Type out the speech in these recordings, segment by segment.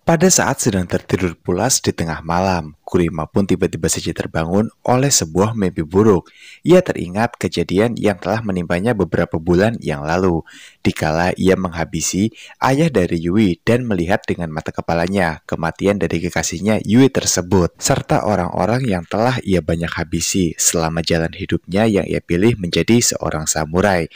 Pada saat sedang tertidur pulas di tengah malam, Kurima pun tiba-tiba saja terbangun oleh sebuah mimpi buruk. Ia teringat kejadian yang telah menimpanya beberapa bulan yang lalu, dikala ia menghabisi ayah dari Yui dan melihat dengan mata kepalanya kematian dari kekasihnya Yui tersebut, serta orang-orang yang telah ia banyak habisi selama jalan hidupnya yang ia pilih menjadi seorang samurai.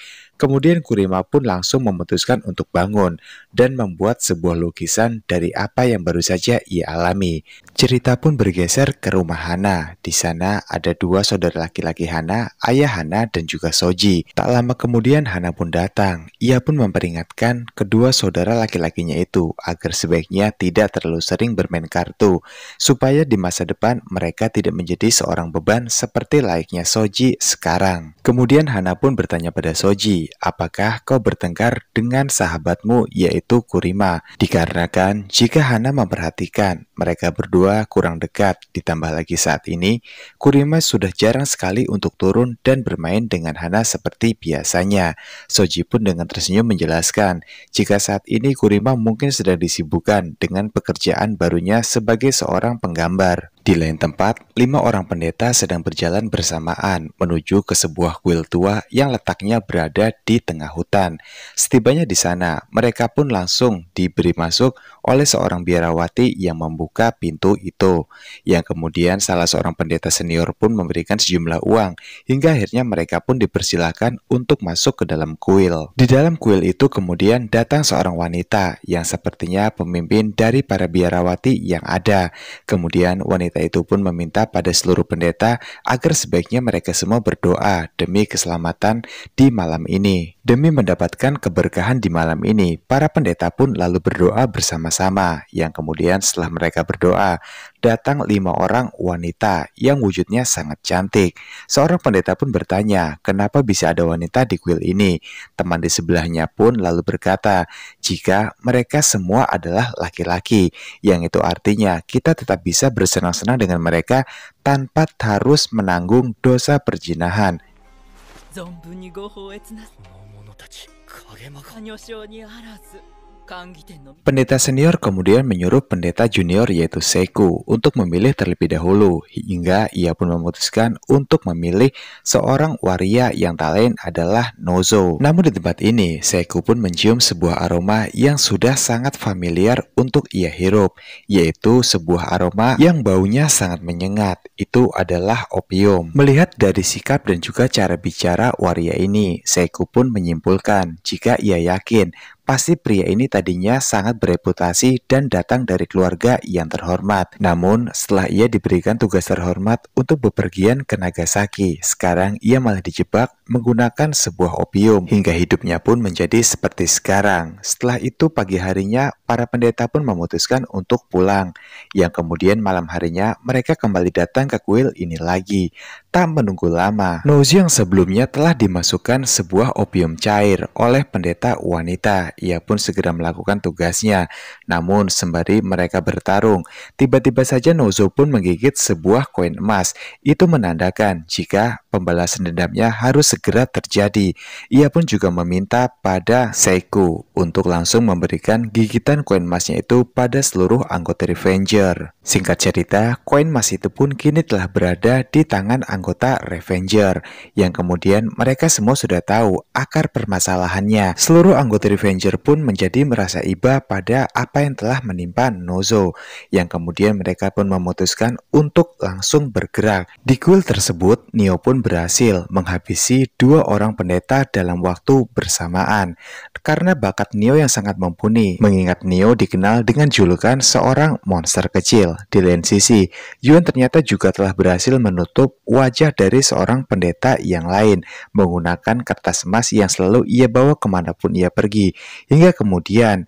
Kemudian Kurima pun langsung memutuskan untuk bangun dan membuat sebuah lukisan dari apa yang baru saja ia alami. Cerita pun bergeser ke rumah Hana. Di sana ada dua saudara laki-laki Hana, ayah Hana dan juga Soji. Tak lama kemudian Hana pun datang. Ia pun memperingatkan kedua saudara laki-lakinya itu agar sebaiknya tidak terlalu sering bermain kartu, supaya di masa depan mereka tidak menjadi seorang beban seperti layaknya Soji sekarang. Kemudian Hana pun bertanya pada Soji, apakah kau bertengkar dengan sahabatmu yaitu Kurima? Dikarenakan jika Hana memperhatikan mereka berdua kurang dekat, ditambah lagi saat ini Kurima sudah jarang sekali untuk turun dan bermain dengan Hana seperti biasanya. Soji pun dengan tersenyum menjelaskan jika saat ini Kurima mungkin sedang disibukkan dengan pekerjaan barunya sebagai seorang penggambar. Di lain tempat, 5 orang pendeta sedang berjalan bersamaan menuju ke sebuah kuil tua yang letaknya berada di tengah hutan. Setibanya di sana, mereka pun langsung diberi masuk oleh seorang biarawati yang membuka pintu itu. Yang kemudian salah seorang pendeta senior pun memberikan sejumlah uang, hingga akhirnya mereka pun dipersilakan untuk masuk ke dalam kuil. Di dalam kuil itu kemudian datang seorang wanita yang sepertinya pemimpin dari para biarawati yang ada. Kemudian wanita itu pun meminta pada seluruh pendeta agar sebaiknya mereka semua berdoa demi keselamatan di malam ini. Demi mendapatkan keberkahan di malam ini, para pendeta pun lalu berdoa bersama-sama. Yang kemudian setelah mereka berdoa, datang 5 orang wanita yang wujudnya sangat cantik. Seorang pendeta pun bertanya, kenapa bisa ada wanita di kuil ini? Teman di sebelahnya pun lalu berkata, jika mereka semua adalah laki-laki, yang itu artinya kita tetap bisa bersenang-senang dengan mereka tanpa harus menanggung dosa perzinahan. Pendeta senior kemudian menyuruh pendeta junior yaitu Seiku untuk memilih terlebih dahulu, hingga ia pun memutuskan untuk memilih seorang waria yang tak lain adalah Nozo. Namun di tempat ini, Seiku pun mencium sebuah aroma yang sudah sangat familiar untuk ia hirup, yaitu sebuah aroma yang baunya sangat menyengat. Itu adalah opium. Melihat dari sikap dan juga cara bicara waria ini, Seiku pun menyimpulkan jika ia yakin pasti pria ini tadinya sangat bereputasi dan datang dari keluarga yang terhormat. Namun, setelah ia diberikan tugas terhormat untuk bepergian ke Nagasaki, sekarang ia malah dijebak menggunakan sebuah opium, hingga hidupnya pun menjadi seperti sekarang. Setelah itu pagi harinya, para pendeta pun memutuskan untuk pulang. Yang kemudian malam harinya, mereka kembali datang ke kuil ini lagi. Tak menunggu lama, Nozo yang sebelumnya telah dimasukkan sebuah opium cair oleh pendeta wanita. Ia pun segera melakukan tugasnya. Namun sembari mereka bertarung, tiba-tiba saja Nozo pun menggigit sebuah koin emas. Itu menandakan jika pembalasan dendamnya harus segera terjadi. Ia pun juga meminta pada Seiku untuk langsung memberikan gigitan koin emasnya itu pada seluruh anggota Revenger. Singkat cerita, koin emas itu pun kini telah berada di tangan anggota Revenger, yang kemudian mereka semua sudah tahu akar permasalahannya. Seluruh anggota Revenger pun menjadi merasa iba pada apa yang telah menimpa Nozo, yang kemudian mereka pun memutuskan untuk langsung bergerak. Di kuil tersebut, Nio pun berhasil menghabisi 2 orang pendeta dalam waktu bersamaan. Karena bakat Nio yang sangat mumpuni, mengingat Nio dikenal dengan julukan seorang monster kecil. Di lain sisi, Yuan ternyata juga telah berhasil menutup wajah dari seorang pendeta yang lain menggunakan kertas emas yang selalu ia bawa kemanapun ia pergi. Hingga kemudian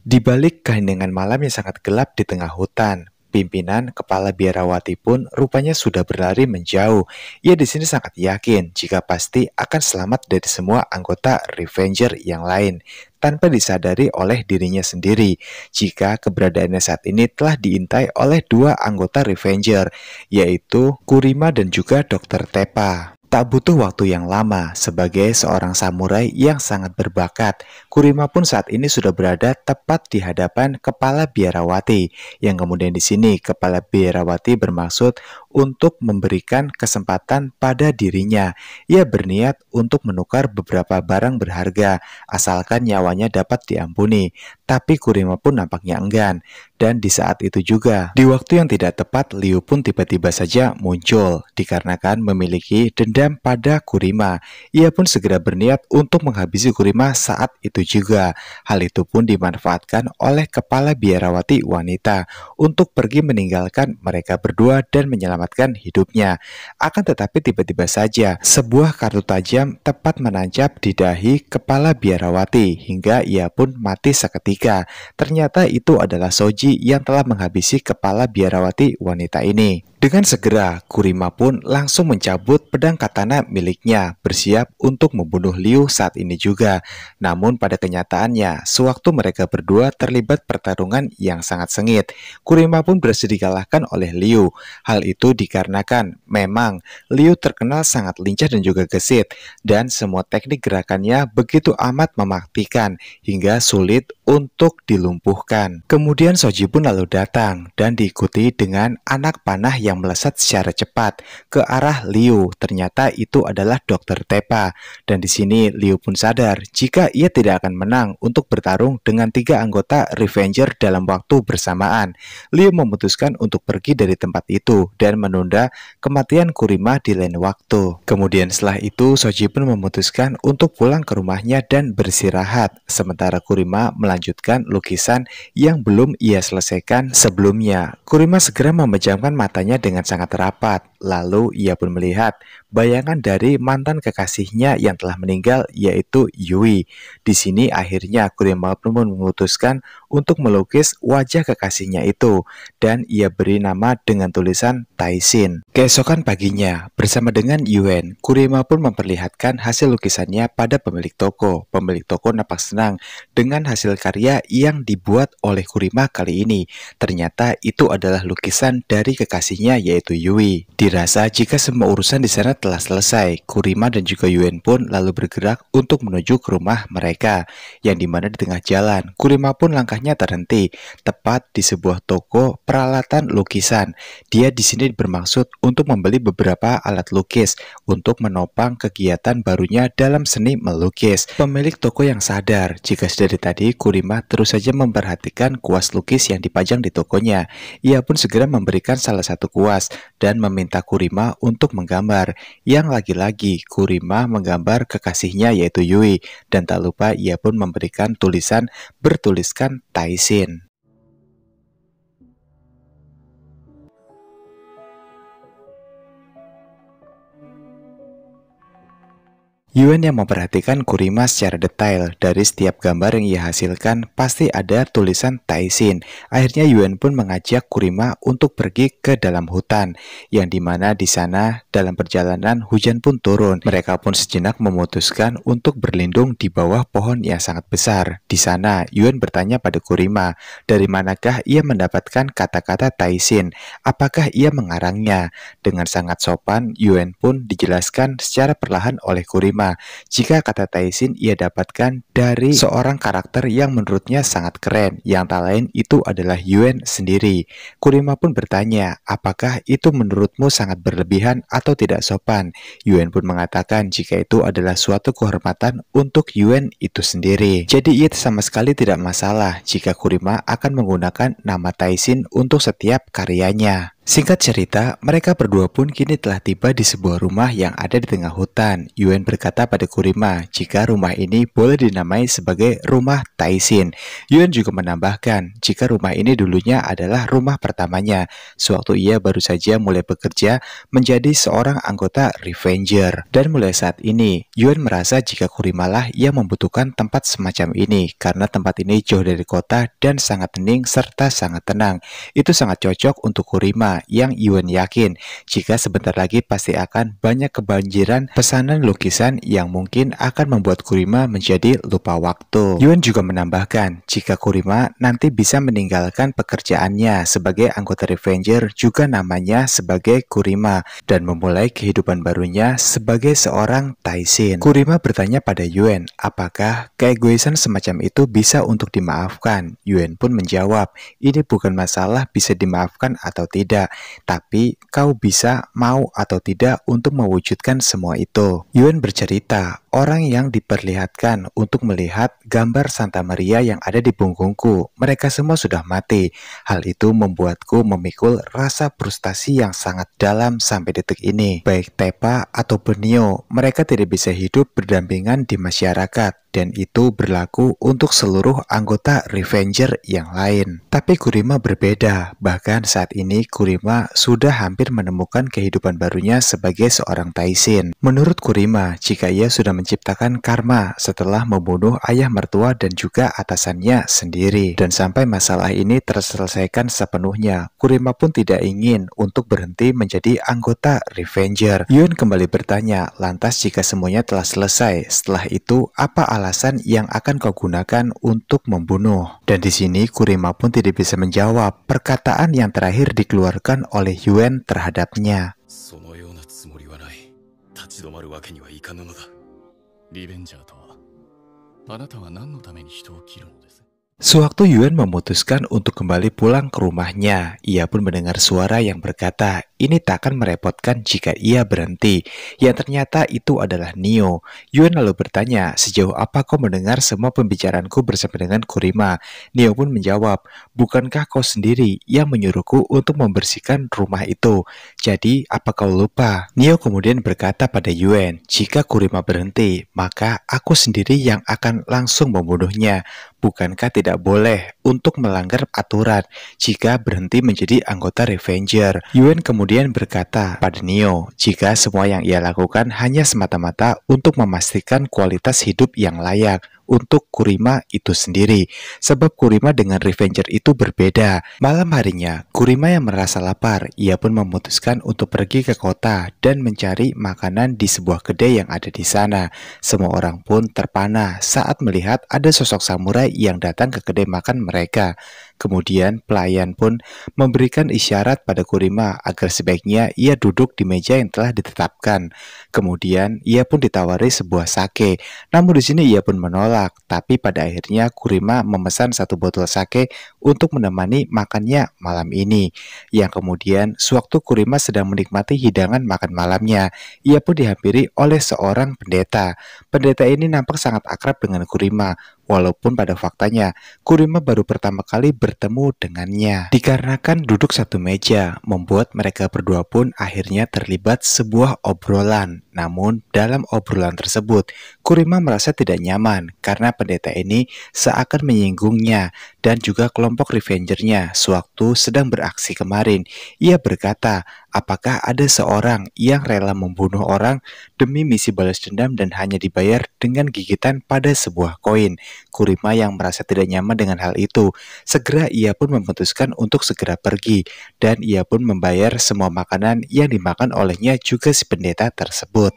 di balik keheningan malam yang sangat gelap di tengah hutan, pimpinan kepala biarawati pun rupanya sudah berlari menjauh. Ia di sini sangat yakin jika pasti akan selamat dari semua anggota Revenger yang lain, tanpa disadari oleh dirinya sendiri jika keberadaannya saat ini telah diintai oleh 2 anggota Revenger, yaitu Kurima dan juga Dr. Tepa. Tak butuh waktu yang lama, sebagai seorang samurai yang sangat berbakat, Kurima pun saat ini sudah berada tepat di hadapan kepala biarawati, yang kemudian di sini kepala biarawati bermaksud untuk memberikan kesempatan pada dirinya. Ia berniat untuk menukar beberapa barang berharga, asalkan nyawanya dapat diampuni. Tapi Kurima pun nampaknya enggan. Dan di saat itu juga, di waktu yang tidak tepat, Liu pun tiba-tiba saja muncul, dikarenakan memiliki dendam pada Kurima. Ia pun segera berniat untuk menghabisi Kurima saat itu juga. Hal itu pun dimanfaatkan oleh kepala biarawati wanita untuk pergi meninggalkan mereka berdua dan menyelamatkan hidupnya. Akan tetapi tiba-tiba saja, sebuah kartu tajam tepat menancap di dahi kepala biarawati hingga ia pun mati seketika. Ternyata itu adalah Soji yang telah menghabisi kepala biarawati wanita ini. Dengan segera, Kurima pun langsung mencabut pedang katana miliknya, bersiap untuk membunuh Liu saat ini juga. Namun pada kenyataannya, sewaktu mereka berdua terlibat pertarungan yang sangat sengit, Kurima pun berhasil dikalahkan oleh Liu. Hal itu dikarenakan memang Liu terkenal sangat lincah dan juga gesit, dan semua teknik gerakannya begitu amat mematikan hingga sulit untuk dilumpuhkan. Kemudian Soji pun lalu datang dan diikuti dengan anak panah yang melesat secara cepat ke arah Liu. Ternyata itu adalah Dr. Tepa. Dan di sini Liu pun sadar jika ia tidak akan menang untuk bertarung dengan 3 anggota Revenger dalam waktu bersamaan. Liu memutuskan untuk pergi dari tempat itu dan menunda kematian Kurima di lain waktu. Kemudian setelah itu Soji pun memutuskan untuk pulang ke rumahnya dan beristirahat, sementara Kurima melanjutkan lukisan yang belum ia selesaikan sebelumnya. Kurima segera memejamkan matanya dengan sangat rapat, lalu ia pun melihat bayangan dari mantan kekasihnya yang telah meninggal, yaitu Yui. Di sini akhirnya Kurima pun memutuskan untuk melukis wajah kekasihnya itu, dan ia beri nama dengan tulisan Taishin. Keesokan paginya, bersama dengan Yuen, Kurima pun memperlihatkan hasil lukisannya pada pemilik toko. Pemilik toko nampak senang dengan hasil karya yang dibuat oleh Kurima kali ini. Ternyata itu adalah lukisan dari kekasihnya, yaitu Yui. Dirasa jika semua urusan di sana telah selesai, Kurima dan juga Yuen pun lalu bergerak untuk menuju ke rumah mereka, yang dimana di tengah jalan, Kurima pun langkahnya terhenti, tepat di sebuah toko peralatan lukisan. Dia di sini bermaksud untuk membeli beberapa alat lukis untuk menopang kegiatan barunya dalam seni melukis. Pemilik toko yang sadar jika dari tadi Kurima terus saja memperhatikan kuas lukis yang dipajang di tokonya. Ia pun segera memberikan salah satu kuas dan meminta Kurima untuk menggambar. Yang lagi-lagi Kurima menggambar kekasihnya, yaitu Yui, dan tak lupa ia pun memberikan tulisan bertuliskan Taishin. Yuen yang memperhatikan Kurima secara detail. Dari setiap gambar yang ia hasilkan pasti ada tulisan Taishin. Akhirnya Yuen pun mengajak Kurima untuk pergi ke dalam hutan, yang dimana di sana dalam perjalanan hujan pun turun. Mereka pun sejenak memutuskan untuk berlindung di bawah pohon yang sangat besar. Di sana Yuen bertanya pada Kurima, dari manakah ia mendapatkan kata-kata Taishin? Apakah ia mengarangnya? Dengan sangat sopan, Yuen pun dijelaskan secara perlahan oleh Kurima jika kata Taishin ia dapatkan dari seorang karakter yang menurutnya sangat keren, yang tak lain itu adalah Yuen sendiri. Kurima pun bertanya, apakah itu menurutmu sangat berlebihan atau tidak sopan? Yuen pun mengatakan jika itu adalah suatu kehormatan untuk Yuen itu sendiri. Jadi ia sama sekali tidak masalah jika Kurima akan menggunakan nama Taishin untuk setiap karyanya. Singkat cerita, mereka berdua pun kini telah tiba di sebuah rumah yang ada di tengah hutan. Yuen berkata pada Kurima jika rumah ini boleh dinamai sebagai rumah Taishin. Yuen juga menambahkan jika rumah ini dulunya adalah rumah pertamanya sewaktu ia baru saja mulai bekerja menjadi seorang anggota Revenger. Dan mulai saat ini, Yuen merasa jika Kurima lah yang membutuhkan tempat semacam ini karena tempat ini jauh dari kota dan sangat hening serta sangat tenang. Itu sangat cocok untuk Kurima Kurima yang Yuan yakin jika sebentar lagi pasti akan banyak kebanjiran pesanan lukisan yang mungkin akan membuat Kurima menjadi lupa waktu. Yuan juga menambahkan jika Kurima nanti bisa meninggalkan pekerjaannya sebagai anggota Revenger juga namanya sebagai Kurima dan memulai kehidupan barunya sebagai seorang Taishin. Kurima bertanya pada Yuan apakah keegoisan semacam itu bisa untuk dimaafkan. Yuan pun menjawab, ini bukan masalah bisa dimaafkan atau tidak, tapi kau bisa mau atau tidak untuk mewujudkan semua itu. Yuan bercerita, orang yang diperlihatkan untuk melihat gambar Santa Maria yang ada di punggungku, mereka semua sudah mati. Hal itu membuatku memikul rasa frustasi yang sangat dalam sampai detik ini. Baik Tepa ataupun Neo, mereka tidak bisa hidup berdampingan di masyarakat. Dan itu berlaku untuk seluruh anggota Revenger yang lain. Tapi Kurima berbeda, bahkan saat ini Kurima sudah hampir menemukan kehidupan barunya sebagai seorang Taishin. Menurut Kurima, jika ia sudah menciptakan karma setelah membunuh ayah mertua dan juga atasannya sendiri. Dan sampai masalah ini terselesaikan sepenuhnya, Kurima pun tidak ingin untuk berhenti menjadi anggota Revenger. Yuan kembali bertanya, lantas jika semuanya telah selesai, setelah itu apa alasan yang akan kau gunakan untuk membunuh? Dan di sini Kurima pun tidak bisa menjawab perkataan yang terakhir dikeluarkan oleh Yuan terhadapnya. Sewaktu Yuan memutuskan untuk kembali pulang ke rumahnya, ia pun mendengar suara yang berkata, ini tak akan merepotkan jika ia berhenti. Yang ternyata itu adalah Neo. Yuan lalu bertanya, sejauh apa kau mendengar semua pembicaraanku bersama dengan Kurima? Neo pun menjawab, bukankah kau sendiri yang menyuruhku untuk membersihkan rumah itu? Jadi, apa kau lupa? Neo kemudian berkata pada Yuan, jika Kurima berhenti, maka aku sendiri yang akan langsung membunuhnya. Bukankah tidak boleh untuk melanggar aturan jika berhenti menjadi anggota Revenger? Yuan kemudian berkata pada Neo, jika semua yang ia lakukan hanya semata-mata untuk memastikan kualitas hidup yang layak untuk Kurima itu sendiri. Sebab Kurima dengan Revenger itu berbeda. Malam harinya, Kurima yang merasa lapar, ia pun memutuskan untuk pergi ke kota dan mencari makanan di sebuah kedai yang ada di sana. Semua orang pun terpana saat melihat ada sosok samurai yang datang ke kedai makan mereka. Kemudian pelayan pun memberikan isyarat pada Kurima agar sebaiknya ia duduk di meja yang telah ditetapkan. Kemudian ia pun ditawari sebuah sake. Namun di sini ia pun menolak. Tapi pada akhirnya Kurima memesan satu botol sake untuk menemani makannya malam ini. Yang kemudian sewaktu Kurima sedang menikmati hidangan makan malamnya, ia pun dihampiri oleh seorang pendeta. Pendeta ini nampak sangat akrab dengan Kurima. Walaupun pada faktanya, Kurima baru pertama kali bertemu dengannya. Dikarenakan duduk satu meja, membuat mereka berdua pun akhirnya terlibat sebuah obrolan. Namun, dalam obrolan tersebut, Kurima merasa tidak nyaman karena pendeta ini seakan menyinggungnya dan juga kelompok Revengernya sewaktu sedang beraksi kemarin. Ia berkata, apakah ada seorang yang rela membunuh orang demi misi balas dendam dan hanya dibayar dengan gigitan pada sebuah koin? Kurima yang merasa tidak nyaman dengan hal itu, segera ia pun memutuskan untuk segera pergi dan ia pun membayar semua makanan yang dimakan olehnya juga si pendeta tersebut.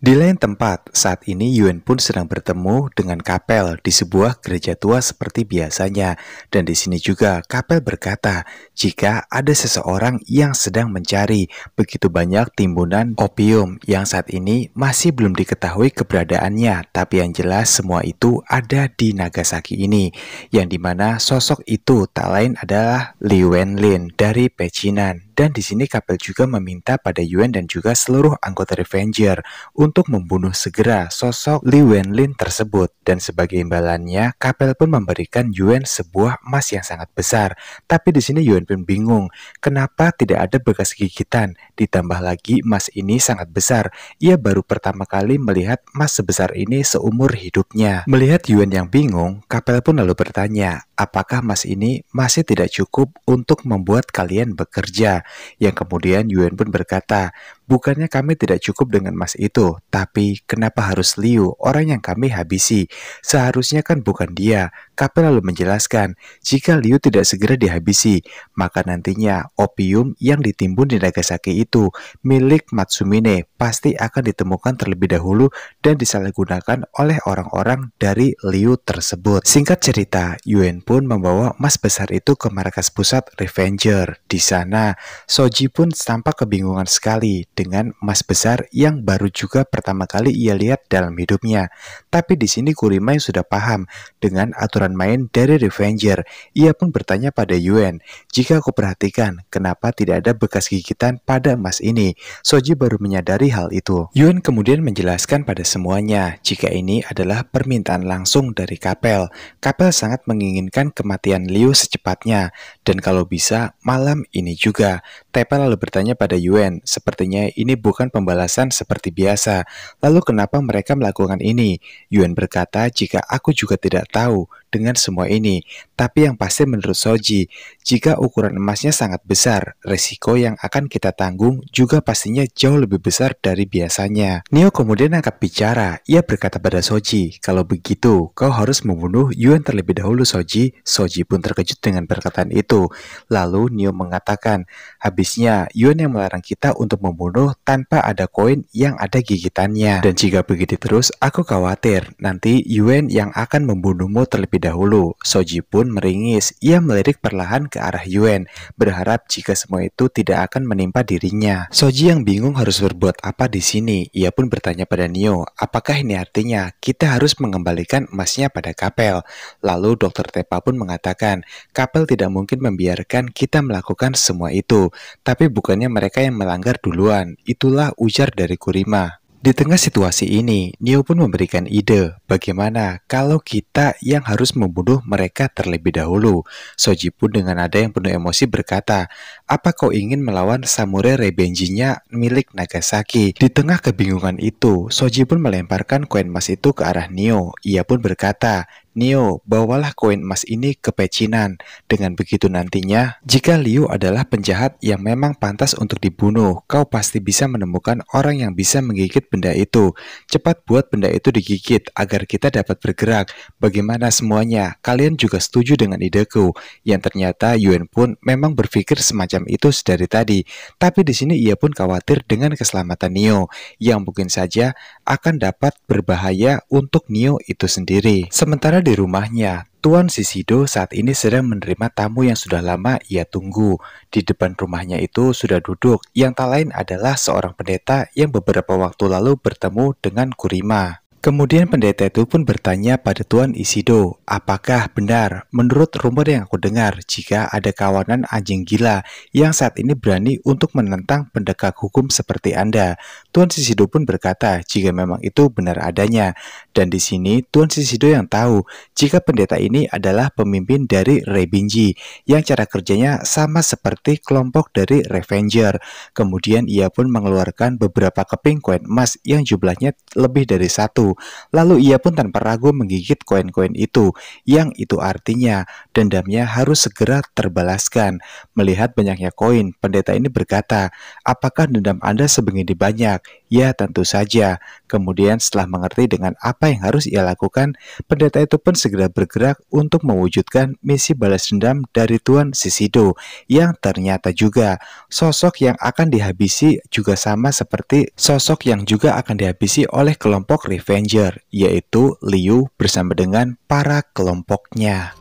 Di lain tempat, saat ini Yuan pun sedang bertemu dengan Kapel di sebuah gereja tua seperti biasanya. Dan di sini juga Kapel berkata, jika ada seseorang yang sedang mencari begitu banyak timbunan opium yang saat ini masih belum diketahui keberadaannya, tapi yang jelas semua itu ada di Nagasaki ini, yang dimana sosok itu tak lain adalah Li Wenlin dari Pecinan. Dan di sini Kapel juga meminta pada Yuan dan juga seluruh anggota Revenger untuk membunuh segera sosok Li Wenlin tersebut. Dan sebagai imbalannya, Kapel pun memberikan Yuan sebuah emas yang sangat besar. Tapi di sini Yuan pun bingung, kenapa tidak ada bekas gigitan? Ditambah lagi emas ini sangat besar. Ia baru pertama kali melihat emas sebesar ini seumur hidupnya. Melihat Yuan yang bingung, Kapel pun lalu bertanya, apakah emas ini masih tidak cukup untuk membuat kalian bekerja? Yang kemudian Yuan pun berkata, bukannya kami tidak cukup dengan emas itu, tapi kenapa harus Liu, orang yang kami habisi? Seharusnya kan bukan dia, Kapel lalu menjelaskan, jika Liu tidak segera dihabisi, maka nantinya opium yang ditimbun di Nagasaki itu milik Matsumine pasti akan ditemukan terlebih dahulu dan disalahgunakan oleh orang-orang dari Liu tersebut. Singkat cerita, Yuen pun membawa emas besar itu ke markas pusat Revenger. Di sana, Soji pun tampak kebingungan sekali dengan emas besar yang baru juga pertama kali ia lihat dalam hidupnya. Tapi di sini Kurima yang sudah paham dengan aturan main dari Revenger. Ia pun bertanya pada Yuen, jika aku perhatikan, kenapa tidak ada bekas gigitan pada emas ini? Soji baru menyadari hal itu. Yuen kemudian menjelaskan pada semuanya, jika ini adalah permintaan langsung dari Kapel. Kapel sangat menginginkan kematian Liu secepatnya, dan kalau bisa, malam ini juga. Tepa lalu bertanya pada Yuen, sepertinya ini bukan pembalasan seperti biasa. Lalu kenapa mereka melakukan ini? Yuen berkata, jika aku juga tidak tahu dengan semua ini. Tapi yang pasti menurut Soji, jika ukuran emasnya sangat besar, resiko yang akan kita tanggung juga pastinya jauh lebih besar dari biasanya. Neo kemudian angkat bicara. Ia berkata pada Soji, kalau begitu, kau harus membunuh Yuen terlebih dahulu Soji. Soji pun terkejut dengan perkataan itu. Lalu Neo mengatakan, habisnya Yuen yang melarang kita untuk membunuh tanpa ada koin yang ada gigitannya. Dan jika begitu terus, aku khawatir nanti Yuen yang akan membunuhmu terlebih dahulu. Soji pun meringis. Ia melirik perlahan ke arah Yuen, berharap jika semua itu tidak akan menimpa dirinya. Soji yang bingung harus berbuat apa di sini. Ia pun bertanya pada Neo, apakah ini artinya kita harus mengembalikan emasnya pada Kapel? Lalu Dr. Tepa pun mengatakan, Kapel tidak mungkin membiarkan kita melakukan semua itu. Tapi bukannya mereka yang melanggar duluan. Itulah ujar dari Kurima. Di tengah situasi ini, Neo pun memberikan ide, bagaimana kalau kita yang harus membunuh mereka terlebih dahulu. Soji pun dengan nada yang penuh emosi berkata, apa kau ingin melawan samurai rebenjinya milik Nagasaki? Di tengah kebingungan itu, Soji pun melemparkan koin emas itu ke arah Neo. Ia pun berkata, Neo, bawalah koin emas ini ke pecinan. Dengan begitu nantinya, jika Liu adalah penjahat yang memang pantas untuk dibunuh, kau pasti bisa menemukan orang yang bisa menggigit benda itu. Cepat buat benda itu digigit agar kita dapat bergerak. Bagaimana semuanya? Kalian juga setuju dengan ideku? Yang ternyata Yuen pun memang berpikir semacam itu dari tadi. Tapi di sini ia pun khawatir dengan keselamatan Neo, yang mungkin saja akan dapat berbahaya untuk Neo itu sendiri. Sementara di rumahnya, Tuan Shishido saat ini sedang menerima tamu yang sudah lama ia tunggu. Di depan rumahnya itu sudah duduk, yang tak lain adalah seorang pendeta yang beberapa waktu lalu bertemu dengan Kurima. Kemudian pendeta itu pun bertanya pada Tuan Ishido, apakah benar menurut rumor yang aku dengar jika ada kawanan anjing gila yang saat ini berani untuk menentang pendekar hukum seperti Anda? Tuan Shishido pun berkata jika memang itu benar adanya. Dan di sini Tuan Shishido yang tahu jika pendeta ini adalah pemimpin dari Rebinji yang cara kerjanya sama seperti kelompok dari Revenger. Kemudian ia pun mengeluarkan beberapa keping koin emas yang jumlahnya lebih dari satu. Lalu ia pun tanpa ragu menggigit koin-koin itu, yang itu artinya dendamnya harus segera terbalaskan. Melihat banyaknya koin, pendeta ini berkata, apakah dendam Anda sebegini banyak? Ya, tentu saja. Kemudian setelah mengerti dengan apa yang harus ia lakukan, pendeta itu pun segera bergerak untuk mewujudkan misi balas dendam dari Tuan Shishido, yang ternyata juga sosok yang akan dihabisi juga sama seperti sosok yang juga akan dihabisi oleh kelompok Revenger, yaitu Liu bersama dengan para kelompoknya.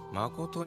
Makoto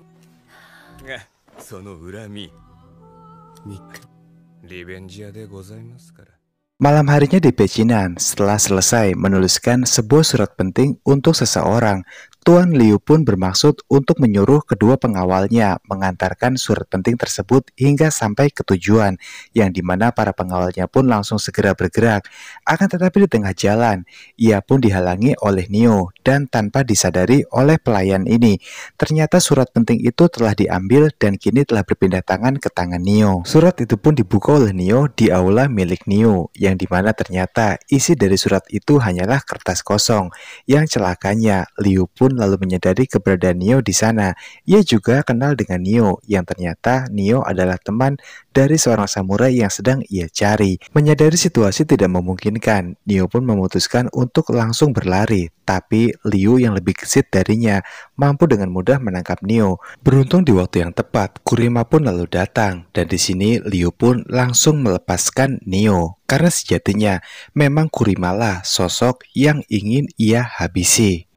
Malam harinya di pecinan, setelah selesai menuliskan sebuah surat penting untuk seseorang, Tuan Liu pun bermaksud untuk menyuruh kedua pengawalnya mengantarkan surat penting tersebut hingga sampai ke tujuan, yang dimana para pengawalnya pun langsung segera bergerak. Akan tetapi di tengah jalan, ia pun dihalangi oleh Neo, dan tanpa disadari oleh pelayan ini, ternyata surat penting itu telah diambil dan kini telah berpindah tangan ke tangan Neo. Surat itu pun dibuka oleh Neo di aula milik Neo, yang dimana ternyata isi dari surat itu hanyalah kertas kosong. Yang celakanya, Liu pun pun lalu menyadari keberadaan Nio di sana. Ia juga kenal dengan Nio, yang ternyata Nio adalah teman dari seorang samurai yang sedang ia cari. Menyadari situasi tidak memungkinkan, Nio pun memutuskan untuk langsung berlari. Tapi Liu yang lebih gesit darinya mampu dengan mudah menangkap Nio. Beruntung di waktu yang tepat, Kurima pun lalu datang, dan di sini Liu pun langsung melepaskan Nio. Karena sejatinya memang Kurima lah sosok yang ingin ia habisi.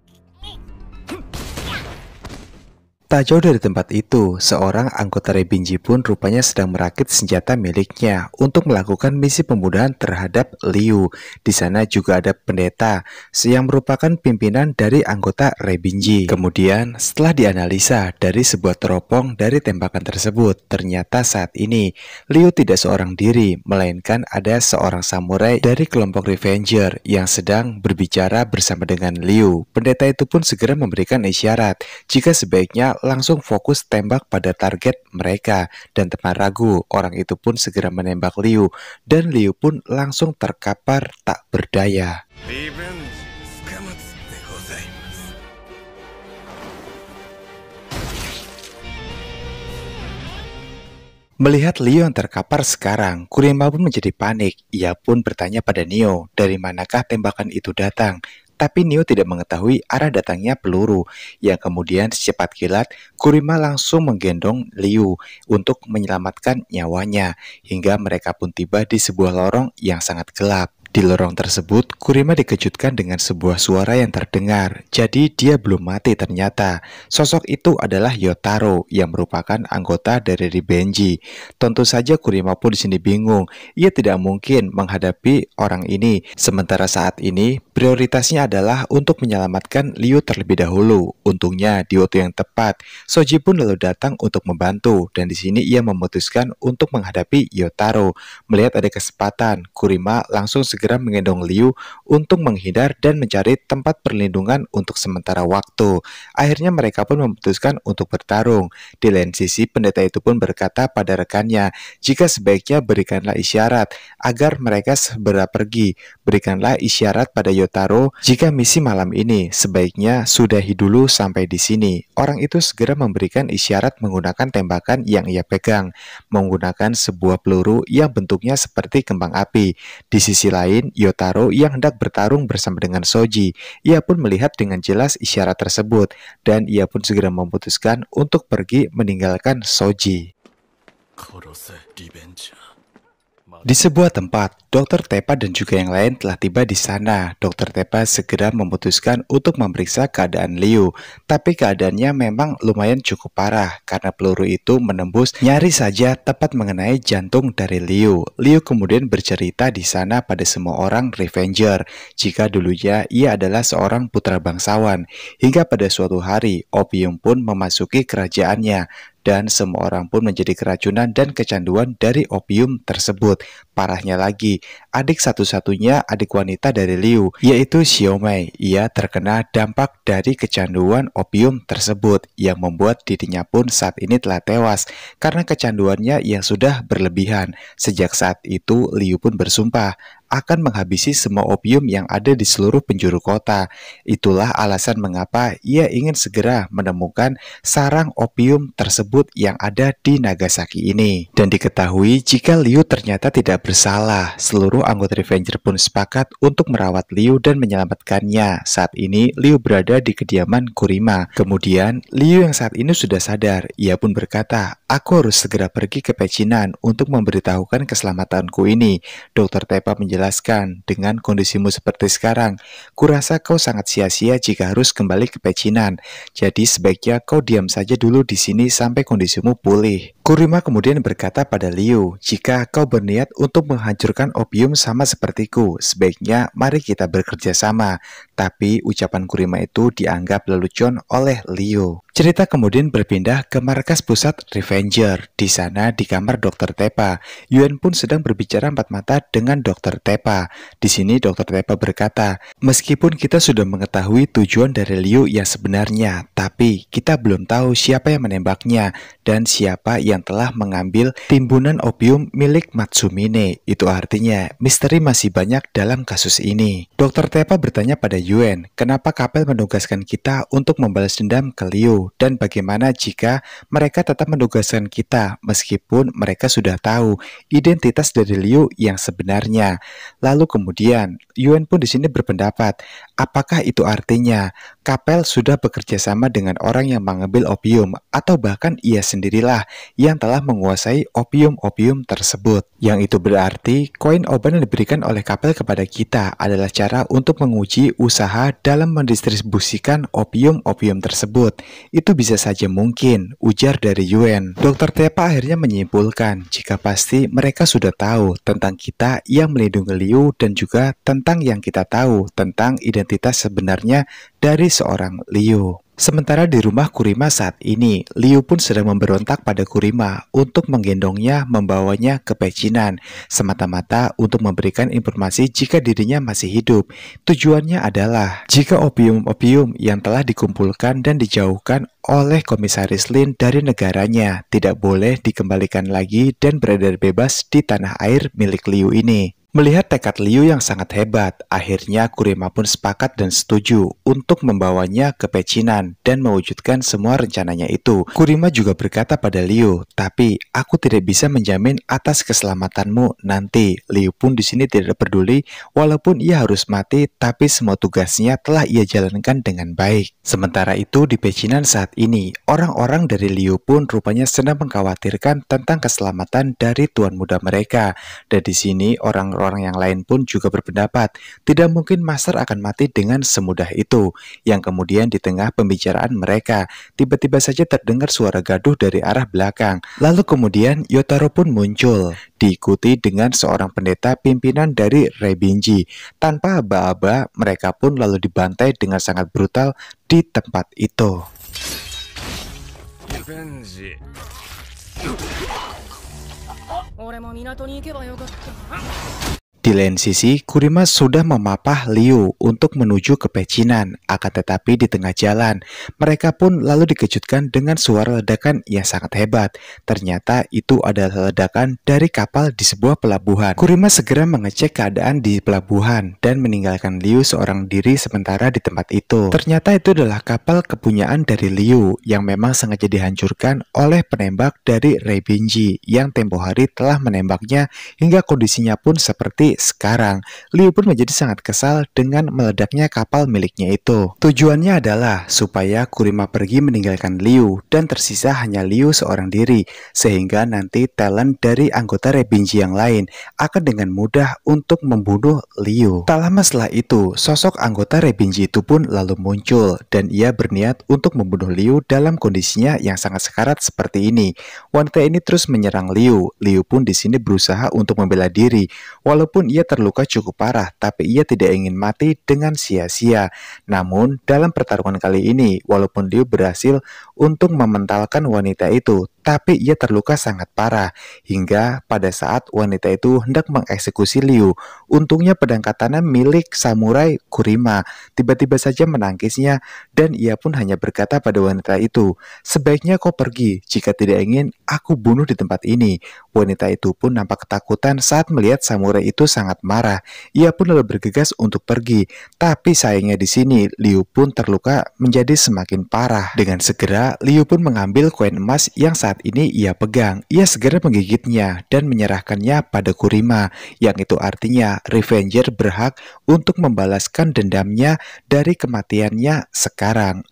Tak jauh dari tempat itu, seorang anggota Rebinji pun rupanya sedang merakit senjata miliknya untuk melakukan misi pembunuhan terhadap Liu. Di sana juga ada pendeta yang merupakan pimpinan dari anggota Rebinji. Kemudian, setelah dianalisa dari sebuah teropong dari tembakan tersebut, ternyata saat ini Liu tidak seorang diri, melainkan ada seorang samurai dari kelompok Revenger yang sedang berbicara bersama dengan Liu. Pendeta itu pun segera memberikan isyarat jika sebaiknya langsung fokus tembak pada target mereka, dan tanpa ragu orang itu pun segera menembak Liu, dan Liu pun langsung terkapar tak berdaya. Melihat Liu yang terkapar sekarang, Kurima pun menjadi panik. Ia pun bertanya pada Nio, dari manakah tembakan itu datang? Tapi Nio tidak mengetahui arah datangnya peluru, yang kemudian secepat kilat, Kurima langsung menggendong Liu untuk menyelamatkan nyawanya, hingga mereka pun tiba di sebuah lorong yang sangat gelap. Di lorong tersebut, Kurima dikejutkan dengan sebuah suara yang terdengar. Jadi dia belum mati ternyata. Sosok itu adalah Yotaro yang merupakan anggota dari Rebinji. Tentu saja Kurima pun di sini bingung. Ia tidak mungkin menghadapi orang ini. Sementara saat ini prioritasnya adalah untuk menyelamatkan Liu terlebih dahulu. Untungnya di waktu yang tepat, Soji pun lalu datang untuk membantu, dan di sini ia memutuskan untuk menghadapi Yotaro. Melihat ada kesempatan, Kurima langsung segera menggendong Liu untuk menghindar dan mencari tempat perlindungan untuk sementara waktu. Akhirnya mereka pun memutuskan untuk bertarung. Di lain sisi, pendeta itu pun berkata pada rekannya, jika sebaiknya berikanlah isyarat agar mereka segera pergi. Berikanlah isyarat pada Yotaro jika misi malam ini sebaiknya sudahi dulu sampai di sini. Orang itu segera memberikan isyarat menggunakan tembakan yang ia pegang, menggunakan sebuah peluru yang bentuknya seperti kembang api. Di sisi lain, Yotaro yang hendak bertarung bersama dengan Soji. Ia pun melihat dengan jelas isyarat tersebut, dan ia pun segera memutuskan untuk pergi meninggalkan Soji. Di sebuah tempat, Dr. Tepa dan juga yang lain telah tiba di sana. Dr. Tepa segera memutuskan untuk memeriksa keadaan Liu, tapi keadaannya memang lumayan cukup parah karena peluru itu menembus nyaris saja tepat mengenai jantung dari Liu. Liu kemudian bercerita di sana pada semua orang Revenger jika dulunya ia adalah seorang putra bangsawan, hingga pada suatu hari opium pun memasuki kerajaannya. Dan semua orang pun menjadi keracunan dan kecanduan dari opium tersebut. Parahnya lagi, adik satu-satunya adik wanita dari Liu, yaitu Xiaomei. Ia terkena dampak dari kecanduan opium tersebut, yang membuat dirinya pun saat ini telah tewas karena kecanduannya yang sudah berlebihan. Sejak saat itu, Liu pun bersumpah akan menghabisi semua opium yang ada di seluruh penjuru kota. Itulah alasan mengapa ia ingin segera menemukan sarang opium tersebut yang ada di Nagasaki ini. Dan diketahui jika Liu ternyata tidak bersalah, seluruh anggota Revenger pun sepakat untuk merawat Liu dan menyelamatkannya. Saat ini Liu berada di kediaman Kurima. Kemudian Liu yang saat ini sudah sadar, ia pun berkata, "Aku harus segera pergi ke pecinan untuk memberitahukan keselamatanku ini." Dr. Tepa menjelaskan, "Dengan kondisimu seperti sekarang, kurasa kau sangat sia-sia jika harus kembali ke pecinan. Jadi sebaiknya kau diam saja dulu di sini sampai kondisimu pulih." Kurima kemudian berkata pada Liu, "Jika kau berniat untuk menghancurkan opium sama sepertiku, sebaiknya mari kita bekerja sama." Tapi ucapan Kurima itu dianggap lelucon oleh Liu. Cerita kemudian berpindah ke markas pusat Revenger. Di sana di kamar Dr. Tepa, Yuan pun sedang berbicara empat mata dengan Dr. Tepa. Di sini Dr. Tepa berkata, "Meskipun kita sudah mengetahui tujuan dari Liu yang sebenarnya, tapi kita belum tahu siapa yang menembaknya dan siapa yang telah mengambil timbunan opium milik Matsumine. Itu artinya misteri masih banyak dalam kasus ini." Dr. Tepa bertanya pada Yuan, kenapa Kapel menugaskan kita untuk membalas dendam ke Liu? Dan bagaimana jika mereka tetap menugaskan kita meskipun mereka sudah tahu identitas dari Liu yang sebenarnya? Lalu kemudian Yuan pun di sini berpendapat, apakah itu artinya Kapel sudah bekerja sama dengan orang yang mengambil opium atau bahkan ia sendirilah yang telah menguasai opium-opium tersebut? Yang itu berarti koin oban yang diberikan oleh Kapel kepada kita adalah cara untuk menguji usaha dalam mendistribusikan opium-opium tersebut. Itu bisa saja mungkin, ujar dari Yuan. Dr. Tepa akhirnya menyimpulkan jika pasti mereka sudah tahu tentang kita yang melindungi Liu dan juga tentang yang kita tahu tentang identitas sebenarnya dari seorang Liu. Sementara di rumah Kurima saat ini, Liu pun sedang memberontak pada Kurima untuk menggendongnya membawanya ke pecinan, semata-mata untuk memberikan informasi jika dirinya masih hidup. Tujuannya adalah, jika opium-opium yang telah dikumpulkan dan dijauhkan oleh Komisaris Lin dari negaranya tidak boleh dikembalikan lagi dan beredar bebas di tanah air milik Liu ini. Melihat tekad Liu yang sangat hebat, akhirnya Kurima pun sepakat dan setuju untuk membawanya ke pecinan dan mewujudkan semua rencananya itu. Kurima juga berkata pada Liu, tapi aku tidak bisa menjamin atas keselamatanmu nanti. Liu pun di sini tidak peduli, walaupun ia harus mati, tapi semua tugasnya telah ia jalankan dengan baik. Sementara itu di pecinan saat ini, orang-orang dari Liu pun rupanya sedang mengkhawatirkan tentang keselamatan dari tuan muda mereka. Dan di sini orang-orang yang lain pun juga berpendapat tidak mungkin Master akan mati dengan semudah itu. Yang kemudian di tengah pembicaraan mereka, tiba-tiba saja terdengar suara gaduh dari arah belakang. Lalu kemudian Yotaro pun muncul, diikuti dengan seorang pendeta pimpinan dari Rebinji. Tanpa aba-aba, mereka pun lalu dibantai dengan sangat brutal di tempat itu. Di lain sisi, Kurima sudah memapah Liu untuk menuju ke pecinan. Akan tetapi di tengah jalan, mereka pun lalu dikejutkan dengan suara ledakan yang sangat hebat. Ternyata itu adalah ledakan dari kapal di sebuah pelabuhan. Kurima segera mengecek keadaan di pelabuhan dan meninggalkan Liu seorang diri sementara di tempat itu. Ternyata itu adalah kapal kepunyaan dari Liu yang memang sengaja dihancurkan oleh penembak dari Rebinji yang tempo hari telah menembaknya hingga kondisinya pun seperti sekarang. Liu pun menjadi sangat kesal dengan meledaknya kapal miliknya itu. Tujuannya adalah supaya Kurima pergi meninggalkan Liu dan tersisa hanya Liu seorang diri, sehingga nanti talent dari anggota Rebinji yang lain akan dengan mudah untuk membunuh Liu. Tak lama setelah itu, sosok anggota Rebinji itu pun lalu muncul dan ia berniat untuk membunuh Liu dalam kondisinya yang sangat sekarat seperti ini. Wanita ini terus menyerang Liu. Liu pun di sini berusaha untuk membela diri, walaupun ia terluka cukup parah, tapi ia tidak ingin mati dengan sia-sia. Namun, dalam pertarungan kali ini, walaupun Liu berhasil untuk mementalkan wanita itu, tapi ia terluka sangat parah, hingga pada saat wanita itu hendak mengeksekusi Liu, untungnya pedang katana milik samurai Kurima tiba-tiba saja menangkisnya, dan ia pun hanya berkata pada wanita itu, sebaiknya kau pergi, jika tidak ingin aku bunuh di tempat ini. Wanita itu pun nampak ketakutan saat melihat samurai itu sangat marah. Ia pun lalu bergegas untuk pergi, tapi sayangnya di sini Liu pun terluka menjadi semakin parah. Dengan segera Liu pun mengambil koin emas yang saat ini ia pegang. Ia segera menggigitnya dan menyerahkannya pada Kurima, yang itu artinya Revenger berhak untuk membalaskan dendamnya dari kematiannya sekarang.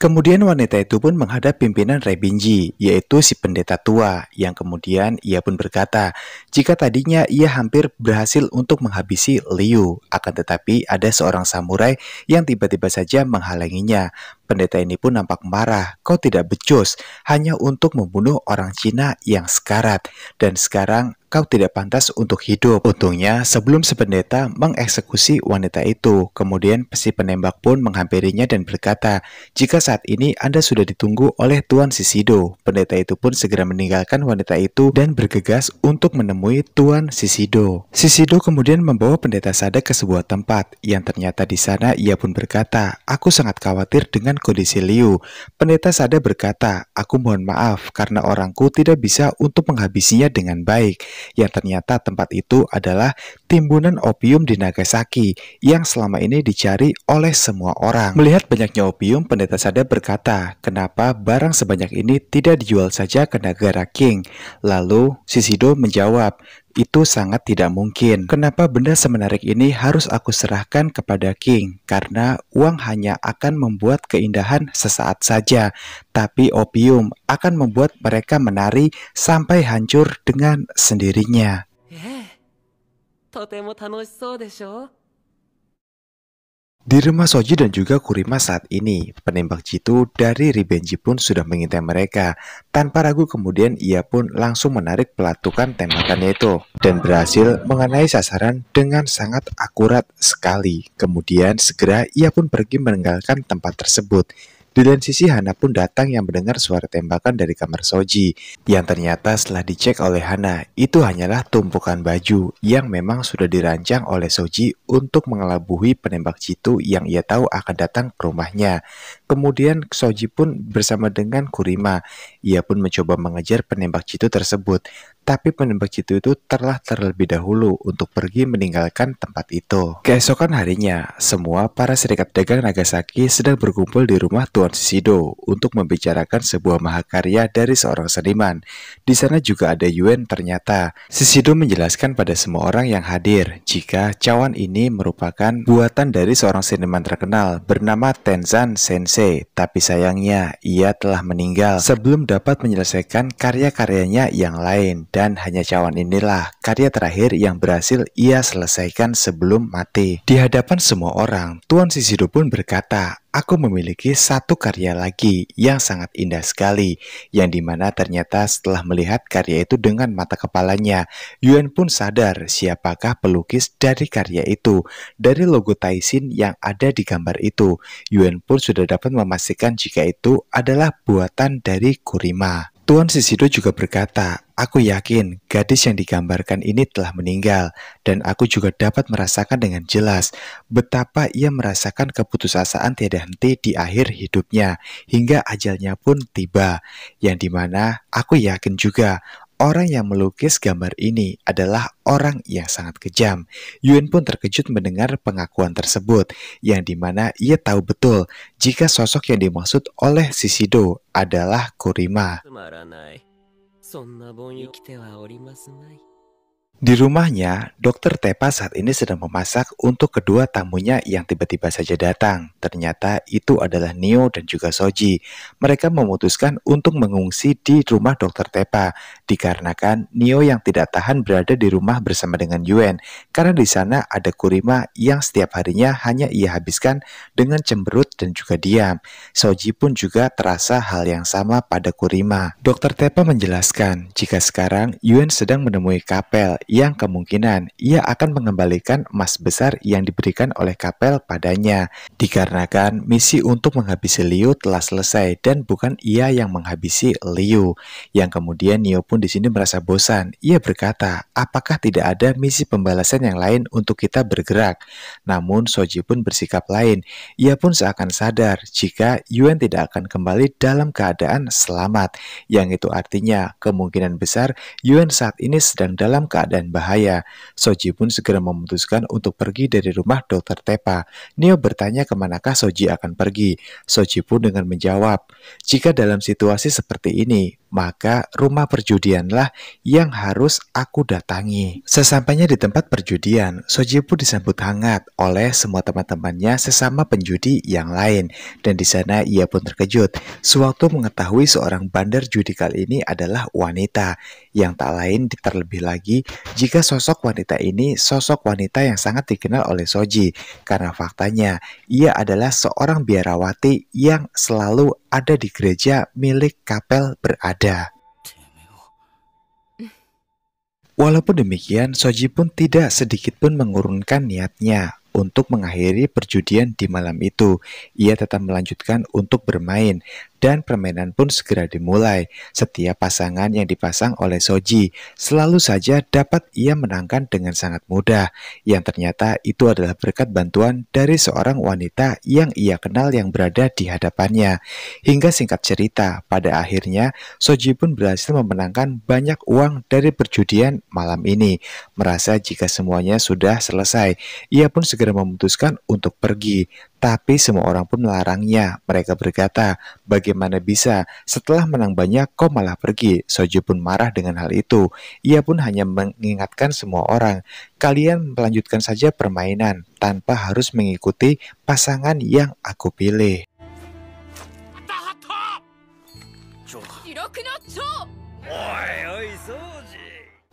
Kemudian wanita itu pun menghadap pimpinan Rebinji, yaitu si pendeta tua, yang kemudian ia pun berkata, jika tadinya ia hampir berhasil untuk menghabisi Liu, akan tetapi ada seorang samurai yang tiba-tiba saja menghalanginya. Pendeta ini pun nampak marah, kau tidak becus hanya untuk membunuh orang Cina yang sekarat, dan sekarang kau tidak pantas untuk hidup. Untungnya, sebelum si pendeta mengeksekusi wanita itu, kemudian si penembak pun menghampirinya dan berkata, jika saat ini Anda sudah ditunggu oleh Tuan Shishido. Pendeta itu pun segera meninggalkan wanita itu dan bergegas untuk menemui Tuan Shishido. Shishido kemudian membawa pendeta Sada ke sebuah tempat, yang ternyata di sana ia pun berkata, aku sangat khawatir dengan kondisi Liu. Pendeta Sada berkata, aku mohon maaf karena orangku tidak bisa untuk menghabisinya dengan baik. Yang ternyata tempat itu adalah timbunan opium di Nagasaki yang selama ini dicari oleh semua orang. Melihat banyaknya opium, pendeta Sada berkata, kenapa barang sebanyak ini tidak dijual saja ke negara King? Lalu Shishido menjawab, itu sangat tidak mungkin. Kenapa benda semenarik ini harus aku serahkan kepada King? Karena uang hanya akan membuat keindahan sesaat saja, tapi opium akan membuat mereka menari sampai hancur dengan sendirinya. Di rumah Soji dan juga Kurima saat ini, penembak jitu dari Ribenji pun sudah mengintai mereka. Tanpa ragu kemudian ia pun langsung menarik pelatukan tembakannya itu dan berhasil mengenai sasaran dengan sangat akurat sekali. Kemudian segera ia pun pergi meninggalkan tempat tersebut. Di lain sisi Hana pun datang yang mendengar suara tembakan dari kamar Soji, yang ternyata setelah dicek oleh Hana, itu hanyalah tumpukan baju yang memang sudah dirancang oleh Soji untuk mengelabui penembak jitu yang ia tahu akan datang ke rumahnya. Kemudian Soji pun bersama dengan Kurima, ia pun mencoba mengejar penembak jitu tersebut, tapi penembak jitu itu telah terlebih dahulu untuk pergi meninggalkan tempat itu. Keesokan harinya, semua para serikat dagang Nagasaki sedang berkumpul di rumah Tuan Shishido untuk membicarakan sebuah mahakarya dari seorang seniman. Di sana juga ada Yuen ternyata. Shishido menjelaskan pada semua orang yang hadir jika cawan ini merupakan buatan dari seorang seniman terkenal bernama Tenzan Sensei, tapi sayangnya ia telah meninggal sebelum dapat menyelesaikan karya-karyanya yang lain. Dan hanya cawan inilah karya terakhir yang berhasil ia selesaikan sebelum mati. Di hadapan semua orang, Tuan Shishido pun berkata, aku memiliki satu karya lagi yang sangat indah sekali, yang dimana ternyata setelah melihat karya itu dengan mata kepalanya, Yuen pun sadar siapakah pelukis dari karya itu. Dari logo Taishin yang ada di gambar itu, Yuen pun sudah dapat memastikan jika itu adalah buatan dari Kurima. Tuan Shishido juga berkata, aku yakin gadis yang digambarkan ini telah meninggal, dan aku juga dapat merasakan dengan jelas betapa ia merasakan keputusasaan tiada henti di akhir hidupnya, hingga ajalnya pun tiba, yang dimana aku yakin juga orang yang melukis gambar ini adalah orang yang sangat kejam. Yuen pun terkejut mendengar pengakuan tersebut, yang dimana ia tahu betul jika sosok yang dimaksud oleh Shishido adalah Kurima. Di rumahnya, Dokter Tepa saat ini sedang memasak untuk kedua tamunya yang tiba-tiba saja datang. Ternyata itu adalah Nio dan juga Soji. Mereka memutuskan untuk mengungsi di rumah Dokter Tepa, dikarenakan Nio yang tidak tahan berada di rumah bersama dengan Yuen, karena di sana ada Kurima yang setiap harinya hanya ia habiskan dengan cemberut dan juga diam. Soji pun juga terasa hal yang sama pada Kurima. Dokter Tepa menjelaskan jika sekarang Yuen sedang menemui Kapel yang kemungkinan ia akan mengembalikan emas besar yang diberikan oleh Kapel padanya, dikarenakan misi untuk menghabisi Liu telah selesai dan bukan ia yang menghabisi Liu. Yang kemudian Nio pun di sini merasa bosan. Ia berkata, apakah tidak ada misi pembalasan yang lain untuk kita bergerak? Namun Soji pun bersikap lain. Ia pun seakan sadar jika Yuen tidak akan kembali dalam keadaan selamat, yang itu artinya kemungkinan besar Yuen saat ini sedang dalam keadaan bahaya. Soji pun segera memutuskan untuk pergi dari rumah Dokter Tepa. Nio bertanya kemanakah Soji akan pergi. Soji pun dengan menjawab, jika dalam situasi seperti ini, maka rumah perjudianlah yang harus aku datangi. Sesampainya di tempat perjudian, Soji pun disambut hangat oleh semua teman-temannya sesama penjudi yang lain. Dan di sana ia pun terkejut sewaktu mengetahui seorang bandar judi kali ini adalah wanita, yang tak lain terlebih lagi jika sosok wanita ini sosok wanita yang sangat dikenal oleh Soji, karena faktanya ia adalah seorang biarawati yang selalu ada di gereja milik Kapel berada. Walaupun demikian, Soji pun tidak sedikit pun mengurungkan niatnya untuk mengakhiri perjudian di malam itu. Ia tetap melanjutkan untuk bermain, dan permainan pun segera dimulai. Setiap pasangan yang dipasang oleh Soji selalu saja dapat ia menangkan dengan sangat mudah, yang ternyata itu adalah berkat bantuan dari seorang wanita yang ia kenal yang berada di hadapannya. Hingga singkat cerita, pada akhirnya Soji pun berhasil memenangkan banyak uang dari perjudian malam ini. Merasa jika semuanya sudah selesai, ia pun segera memutuskan untuk pergi. Tapi semua orang pun melarangnya. Mereka berkata, bagaimana bisa setelah menang banyak kau malah pergi? Soji pun marah dengan hal itu. Ia pun hanya mengingatkan semua orang, kalian melanjutkan saja permainan tanpa harus mengikuti pasangan yang aku pilih.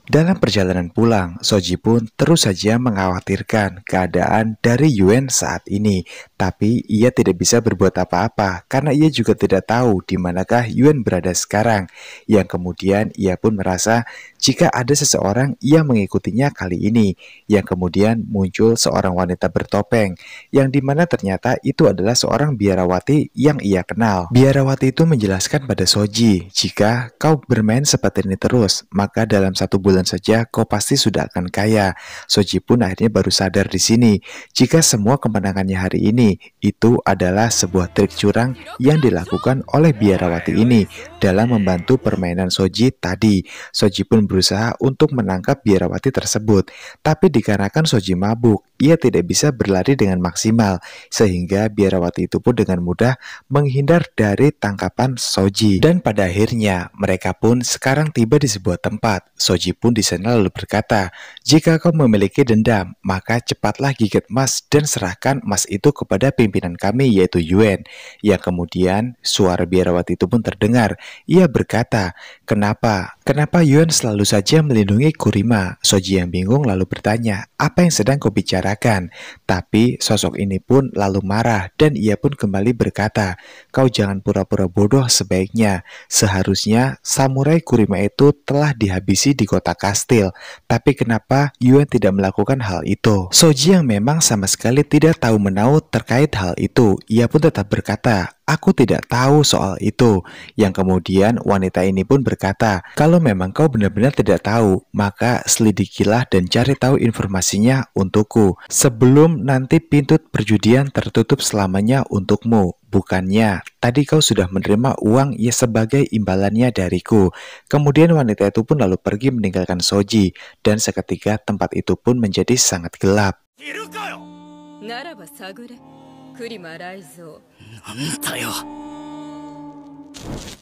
Dalam perjalanan pulang, Soji pun terus saja mengkhawatirkan keadaan dari Yuen saat ini. Tapi ia tidak bisa berbuat apa-apa karena ia juga tidak tahu di manakah Yuen berada sekarang. Yang kemudian ia pun merasa jika ada seseorang yang mengikutinya kali ini. Yang kemudian muncul seorang wanita bertopeng, yang dimana ternyata itu adalah seorang biarawati yang ia kenal. Biarawati itu menjelaskan pada Soji, jika kau bermain seperti ini terus, maka dalam 1 bulan saja kau pasti sudah akan kaya. Soji pun akhirnya baru sadar di sini jika semua kemenangannya hari ini itu adalah sebuah trik curang yang dilakukan oleh biarawati ini dalam membantu permainan Soji tadi. Soji pun berusaha untuk menangkap biarawati tersebut, tapi dikarenakan Soji mabuk, ia tidak bisa berlari dengan maksimal, sehingga biarawati itu pun dengan mudah menghindar dari tangkapan Soji. Dan pada akhirnya mereka pun sekarang tiba di sebuah tempat. Soji pun di sana lalu berkata, jika kau memiliki dendam, maka cepatlah gigit emas dan serahkan emas itu kepada pimpinan kami yaitu Yuen. Yang kemudian suara biarawati itu pun terdengar. Ia berkata, kenapa Yuen selalu saja melindungi Kurima? Soji yang bingung lalu bertanya, apa yang sedang kau bicarakan? Tapi sosok ini pun lalu marah dan ia pun kembali berkata, kau jangan pura-pura bodoh sebaiknya. Seharusnya samurai Kurima itu telah dihabisi di kota kastil, tapi kenapa Yuen tidak melakukan hal itu? Soji yang memang sama sekali tidak tahu menahu terkait hal itu, ia pun tetap berkata, aku tidak tahu soal itu. Yang kemudian wanita ini pun berkata, kalau memang kau benar-benar tidak tahu, maka selidikilah dan cari tahu informasinya untukku, sebelum nanti pintu perjudian tertutup selamanya untukmu. Bukannya tadi kau sudah menerima uang ya sebagai imbalannya dariku. Kemudian wanita itu pun lalu pergi meninggalkan Soji, dan seketika tempat itu pun menjadi sangat gelap.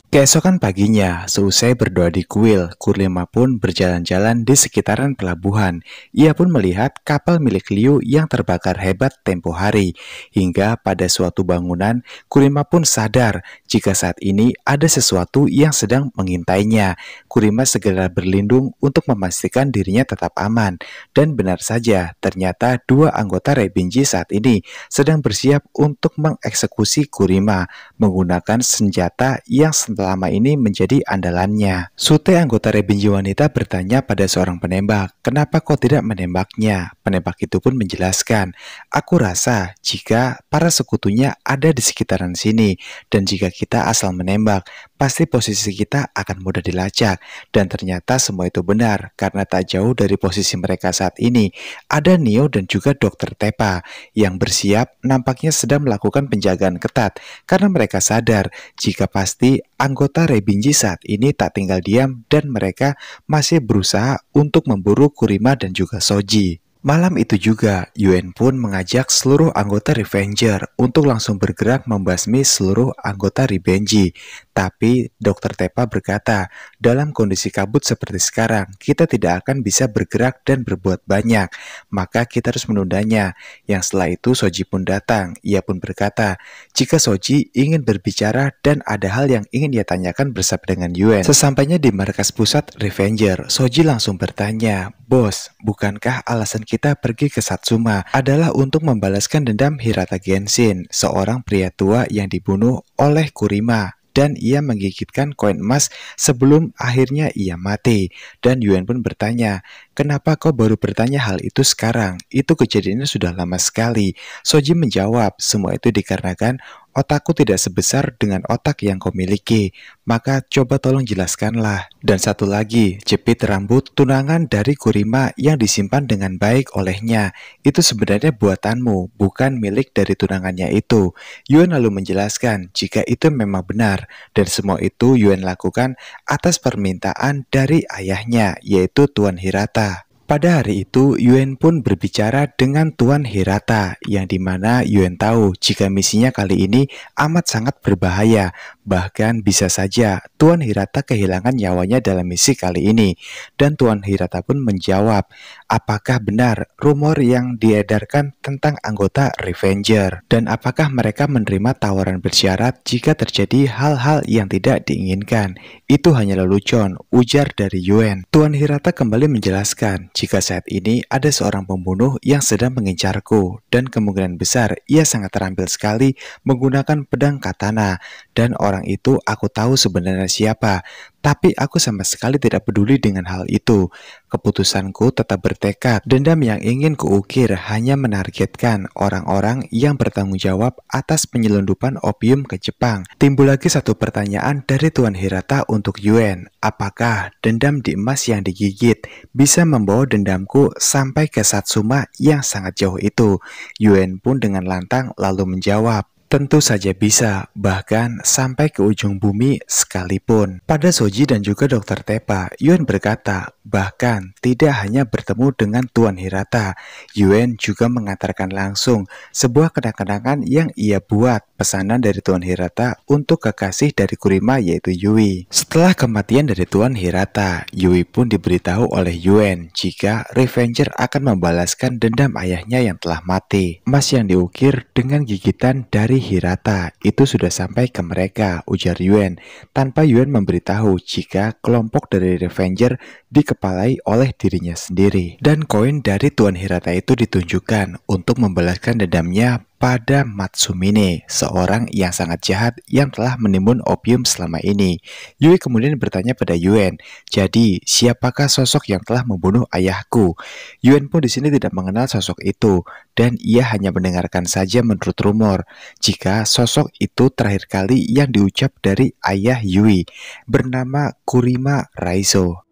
Keesokan paginya, seusai berdoa di kuil, Kurima pun berjalan-jalan di sekitaran pelabuhan. Ia pun melihat kapal milik Liu yang terbakar hebat tempo hari. Hingga pada suatu bangunan, Kurima pun sadar jika saat ini ada sesuatu yang sedang mengintainya. Kurima segera berlindung untuk memastikan dirinya tetap aman. Dan benar saja, ternyata 2 anggota Rebinji saat ini sedang bersiap untuk mengeksekusi Kurima menggunakan senjata yang selama ini menjadi andalannya. Sute anggota Rebinji wanita bertanya pada seorang penembak, kenapa kau tidak menembaknya? Penembak itu pun menjelaskan, aku rasa jika para sekutunya ada di sekitaran sini, dan jika kita asal menembak, pasti posisi kita akan mudah dilacak. Dan ternyata semua itu benar, karena tak jauh dari posisi mereka saat ini, ada Nio dan juga Dr. Tepa yang bersiap nampaknya sedang melakukan penjagaan ketat, karena mereka sadar jika pasti anggota Rebinji saat ini tak tinggal diam dan mereka masih berusaha untuk memburu Kurima dan juga Soji. Malam itu juga, Yuen pun mengajak seluruh anggota Revenger untuk langsung bergerak membasmi seluruh anggota Rebinji. Tapi Dr. Tepa berkata, dalam kondisi kabut seperti sekarang, kita tidak akan bisa bergerak dan berbuat banyak. Maka kita harus menundanya. Yang setelah itu Soji pun datang. Ia pun berkata, jika Soji ingin berbicara dan ada hal yang ingin ia tanyakan bersama dengan Yuen. Sesampainya di markas pusat Revenger, Soji langsung bertanya, bos, bukankah alasan kita pergi ke Satsuma adalah untuk membalaskan dendam Hirata Genshin, seorang pria tua yang dibunuh oleh Kurima? dan ia menggigitkan koin emas sebelum akhirnya ia mati. Dan Yuan pun bertanya, kenapa kau baru bertanya hal itu sekarang? Itu kejadiannya sudah lama sekali. Soji menjawab, semua itu dikarenakan otakku tidak sebesar dengan otak yang kau miliki. Maka coba tolong jelaskanlah. Dan satu lagi, jepit rambut tunangan dari Kurima yang disimpan dengan baik olehnya. Itu sebenarnya buatanmu, bukan milik dari tunangannya itu. Yuan lalu menjelaskan jika itu memang benar. Dan semua itu Yuan lakukan atas permintaan dari ayahnya, yaitu Tuan Hirata. Pada hari itu, Yuan pun berbicara dengan Tuan Hirata, yang dimana Yuan tahu jika misinya kali ini amat sangat berbahaya. Bahkan bisa saja Tuan Hirata kehilangan nyawanya dalam misi kali ini. Dan Tuan Hirata pun menjawab, apakah benar rumor yang diedarkan tentang anggota Revenger? Dan apakah mereka menerima tawaran bersyarat jika terjadi hal-hal yang tidak diinginkan? Itu hanya lelucon, ujar dari Yuan. Tuan Hirata kembali menjelaskan, jika saat ini ada seorang pembunuh yang sedang mengincarku, dan kemungkinan besar ia sangat terampil sekali menggunakan pedang katana, dan orang itu aku tahu sebenarnya siapa. Tapi aku sama sekali tidak peduli dengan hal itu. Keputusanku tetap bertekad. Dendam yang ingin kuukir hanya menargetkan orang-orang yang bertanggung jawab atas penyelundupan opium ke Jepang. Timbul lagi satu pertanyaan dari Tuan Hirata untuk Yuan. Apakah dendam di emas yang digigit bisa membawa dendamku sampai ke Satsuma yang sangat jauh itu? Yuan pun dengan lantang lalu menjawab, tentu saja bisa, bahkan sampai ke ujung bumi sekalipun. Pada Soji dan juga Dr. Tepa, Yuan berkata, bahkan tidak hanya bertemu dengan Tuan Hirata, Yuan juga mengantarkan langsung sebuah kenang-kenangan yang ia buat, pesanan dari Tuan Hirata untuk kekasih dari Kurima yaitu Yui. Setelah kematian dari Tuan Hirata, Yui pun diberitahu oleh Yuan jika Revenger akan membalaskan dendam ayahnya yang telah mati. Emas yang diukir dengan gigitan dari Hirata itu sudah sampai ke mereka, ujar Yuan, tanpa Yuan memberitahu jika kelompok dari Revenger dikepalai oleh dirinya sendiri. Dan koin dari Tuan Hirata itu ditunjukkan untuk membalaskan dendamnya pada Matsumine, seorang yang sangat jahat yang telah menimbun opium selama ini. Yui kemudian bertanya pada Yuan, jadi siapakah sosok yang telah membunuh ayahku? Yuan pun di sini tidak mengenal sosok itu, dan ia hanya mendengarkan saja menurut rumor jika sosok itu terakhir kali yang diucap dari ayah Yui, bernama Kurima Raizo.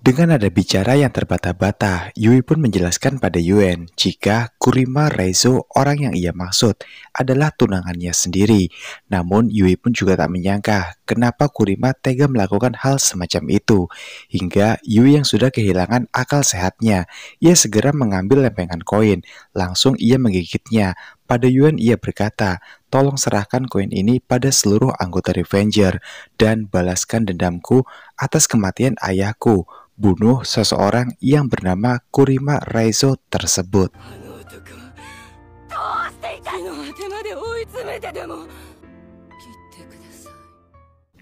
Dengan nada bicara yang terbata-bata, Yui pun menjelaskan pada Yuan jika Kurima Raizo orang yang ia maksud adalah tunangannya sendiri. Namun Yui pun juga tak menyangka kenapa Kurima tega melakukan hal semacam itu. Hingga Yui yang sudah kehilangan akal sehatnya, ia segera mengambil lempengan koin, langsung ia menggigitnya. Pada Yuan ia berkata, tolong serahkan koin ini pada seluruh anggota Revenger dan balaskan dendamku atas kematian ayahku. Bunuh seseorang yang bernama Kurima Raizo tersebut.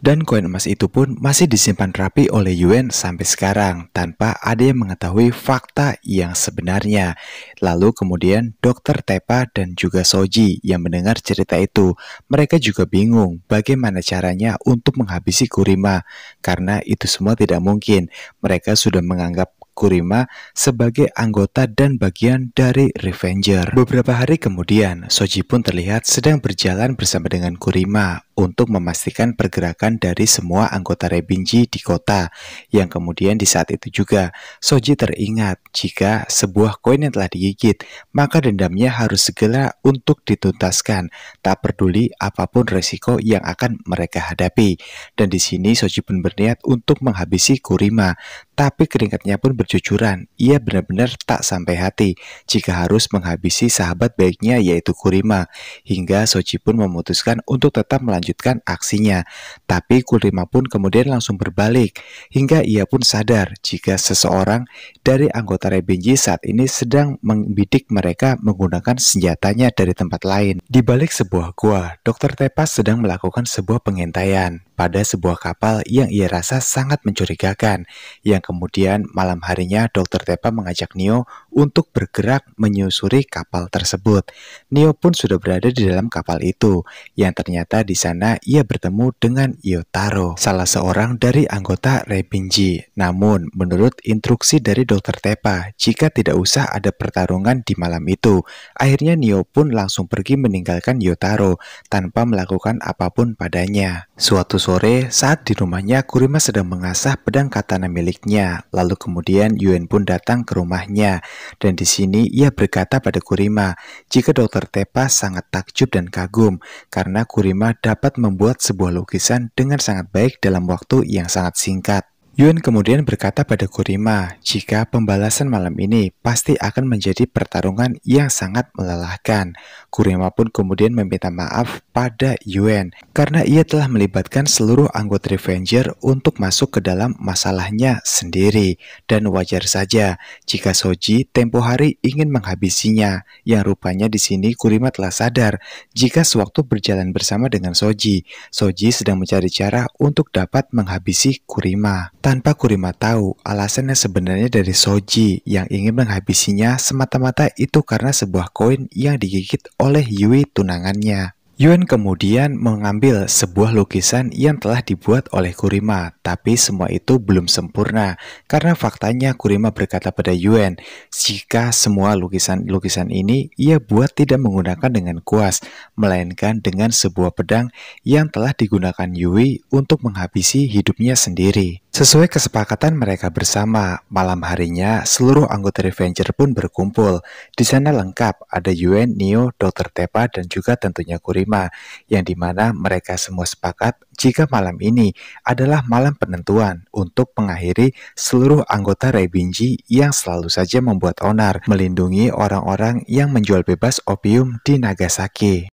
Dan koin emas itu pun masih disimpan rapi oleh Yuan sampai sekarang tanpa ada yang mengetahui fakta yang sebenarnya. Lalu kemudian Dr. Tepa dan juga Soji yang mendengar cerita itu, mereka juga bingung bagaimana caranya untuk menghabisi Kurima. Karena itu semua tidak mungkin, mereka sudah menganggap Kurima sebagai anggota dan bagian dari Revenger. Beberapa hari kemudian, Soji pun terlihat sedang berjalan bersama dengan Kurima untuk memastikan pergerakan dari semua anggota Rebinji di kota. Yang kemudian di saat itu juga, Soji teringat jika sebuah koin yang telah digigit, maka dendamnya harus segera untuk dituntaskan, tak peduli apapun resiko yang akan mereka hadapi. Dan di sini Soji pun berniat untuk menghabisi Kurima, tapi keringatnya pun bercucuran. Ia benar-benar tak sampai hati jika harus menghabisi sahabat baiknya yaitu Kurima. Hingga Soji pun memutuskan untuk tetap melanjutkan aksinya. Tapi Kurima pun kemudian langsung berbalik, hingga ia pun sadar jika seseorang dari anggota Rebinji saat ini sedang membidik mereka menggunakan senjatanya dari tempat lain. Di balik sebuah gua, Dr. Tepas sedang melakukan sebuah pengintaian pada sebuah kapal yang ia rasa sangat mencurigakan. Yang kemudian malam harinya Dr. Tepa mengajak Neo untuk bergerak menyusuri kapal tersebut. Neo pun sudah berada di dalam kapal itu, yang ternyata di sana ia bertemu dengan Yotaro, salah seorang dari anggota Rebinji. Namun, menurut instruksi dari Dr. Tepa, jika tidak usah ada pertarungan di malam itu, akhirnya Neo pun langsung pergi meninggalkan Yotaro tanpa melakukan apapun padanya. Suatu sore, saat di rumahnya Kurima sedang mengasah pedang katana miliknya, lalu kemudian Yuen pun datang ke rumahnya, dan di sini ia berkata pada Kurima, jika Dr. Tepa sangat takjub dan kagum karena Kurima dapat membuat sebuah lukisan dengan sangat baik dalam waktu yang sangat singkat. Yuen kemudian berkata pada Kurima, jika pembalasan malam ini pasti akan menjadi pertarungan yang sangat melelahkan. Kurima pun kemudian meminta maaf pada Yuen karena ia telah melibatkan seluruh anggota Revenger untuk masuk ke dalam masalahnya sendiri. Dan wajar saja jika Soji tempo hari ingin menghabisinya, yang rupanya di sini Kurima telah sadar jika sewaktu berjalan bersama dengan Soji, Soji sedang mencari cara untuk dapat menghabisi Kurima. Tanpa Kurima tahu, alasannya sebenarnya dari Soji yang ingin menghabisinya semata-mata itu karena sebuah koin yang digigit oleh Yui tunangannya. Yuen kemudian mengambil sebuah lukisan yang telah dibuat oleh Kurima, tapi semua itu belum sempurna karena faktanya Kurima berkata pada Yuen, jika semua lukisan-lukisan ini ia buat tidak menggunakan dengan kuas, melainkan dengan sebuah pedang yang telah digunakan Yui untuk menghabisi hidupnya sendiri. Sesuai kesepakatan mereka bersama, malam harinya seluruh anggota Revenger pun berkumpul. Di sana lengkap, ada Yuen, Neo, Dr. Tepa, dan juga tentunya Kurima, yang dimana mereka semua sepakat jika malam ini adalah malam penentuan untuk mengakhiri seluruh anggota Rebinji yang selalu saja membuat onar, melindungi orang-orang yang menjual bebas opium di Nagasaki.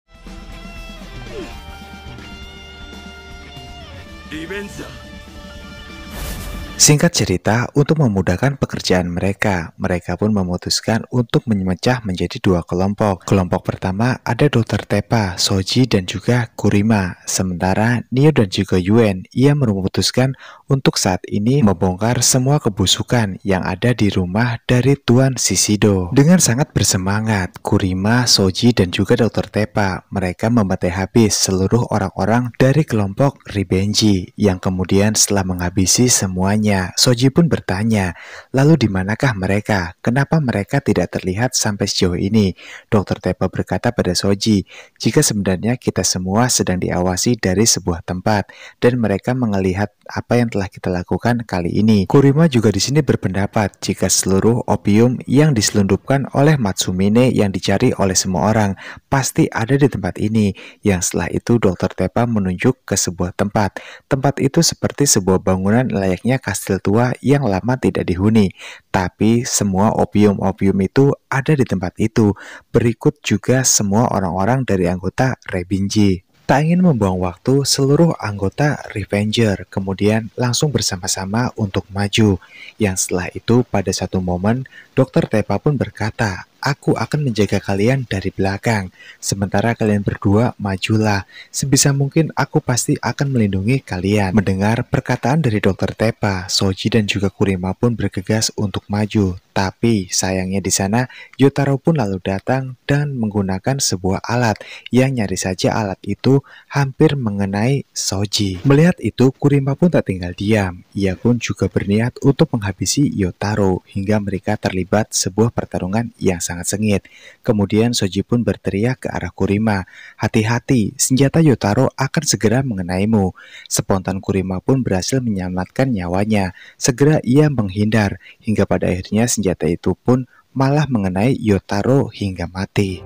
Singkat cerita, untuk memudahkan pekerjaan mereka pun memutuskan untuk memecah menjadi dua kelompok. Kelompok pertama ada Dr. Tepa, Soji, dan juga Kurima. Sementara Neo dan juga Yuen, ia memutuskan untuk saat ini membongkar semua kebusukan yang ada di rumah dari Tuan Shishido. Dengan sangat bersemangat, Kurima, Soji, dan juga Dr. Tepa, mereka membantai habis seluruh orang-orang dari kelompok Ribenji, yang kemudian setelah menghabisi semuanya, Soji pun bertanya, lalu di manakah mereka? Kenapa mereka tidak terlihat sampai sejauh ini? Dr. Tepa berkata pada Soji, jika sebenarnya kita semua sedang diawasi dari sebuah tempat dan mereka melihat apa yang telah kita lakukan kali ini. Kurima juga di sini berpendapat jika seluruh opium yang diselundupkan oleh Matsumine yang dicari oleh semua orang pasti ada di tempat ini. Yang setelah itu Dr. Tepa menunjuk ke sebuah tempat. Tempat itu seperti sebuah bangunan layaknya kastil tua yang lama tidak dihuni. Tapi semua opium-opium itu ada di tempat itu. Berikut juga semua orang-orang dari anggota Rebinji. Tak ingin membuang waktu, seluruh anggota Revenger kemudian langsung bersama-sama untuk maju. Yang setelah itu pada satu momen, Dr. Tepa pun berkata, aku akan menjaga kalian dari belakang, sementara kalian berdua majulah. Sebisa mungkin aku pasti akan melindungi kalian. Mendengar perkataan dari Dr. Tepa, Soji dan juga Kurima pun bergegas untuk maju. Tapi sayangnya di sana Yotaro pun lalu datang dan menggunakan sebuah alat yang nyaris saja alat itu hampir mengenai Soji. Melihat itu Kurima pun tak tinggal diam. Ia pun juga berniat untuk menghabisi Yotaro hingga mereka terlibat sebuah pertarungan yang sangat sengit. Kemudian Soji pun berteriak ke arah Kurima, hati-hati, senjata Yotaro akan segera mengenaimu. Spontan Kurima pun berhasil menyelamatkan nyawanya. Segera ia menghindar hingga pada akhirnya senjata itu pun malah mengenai Yotaro hingga mati.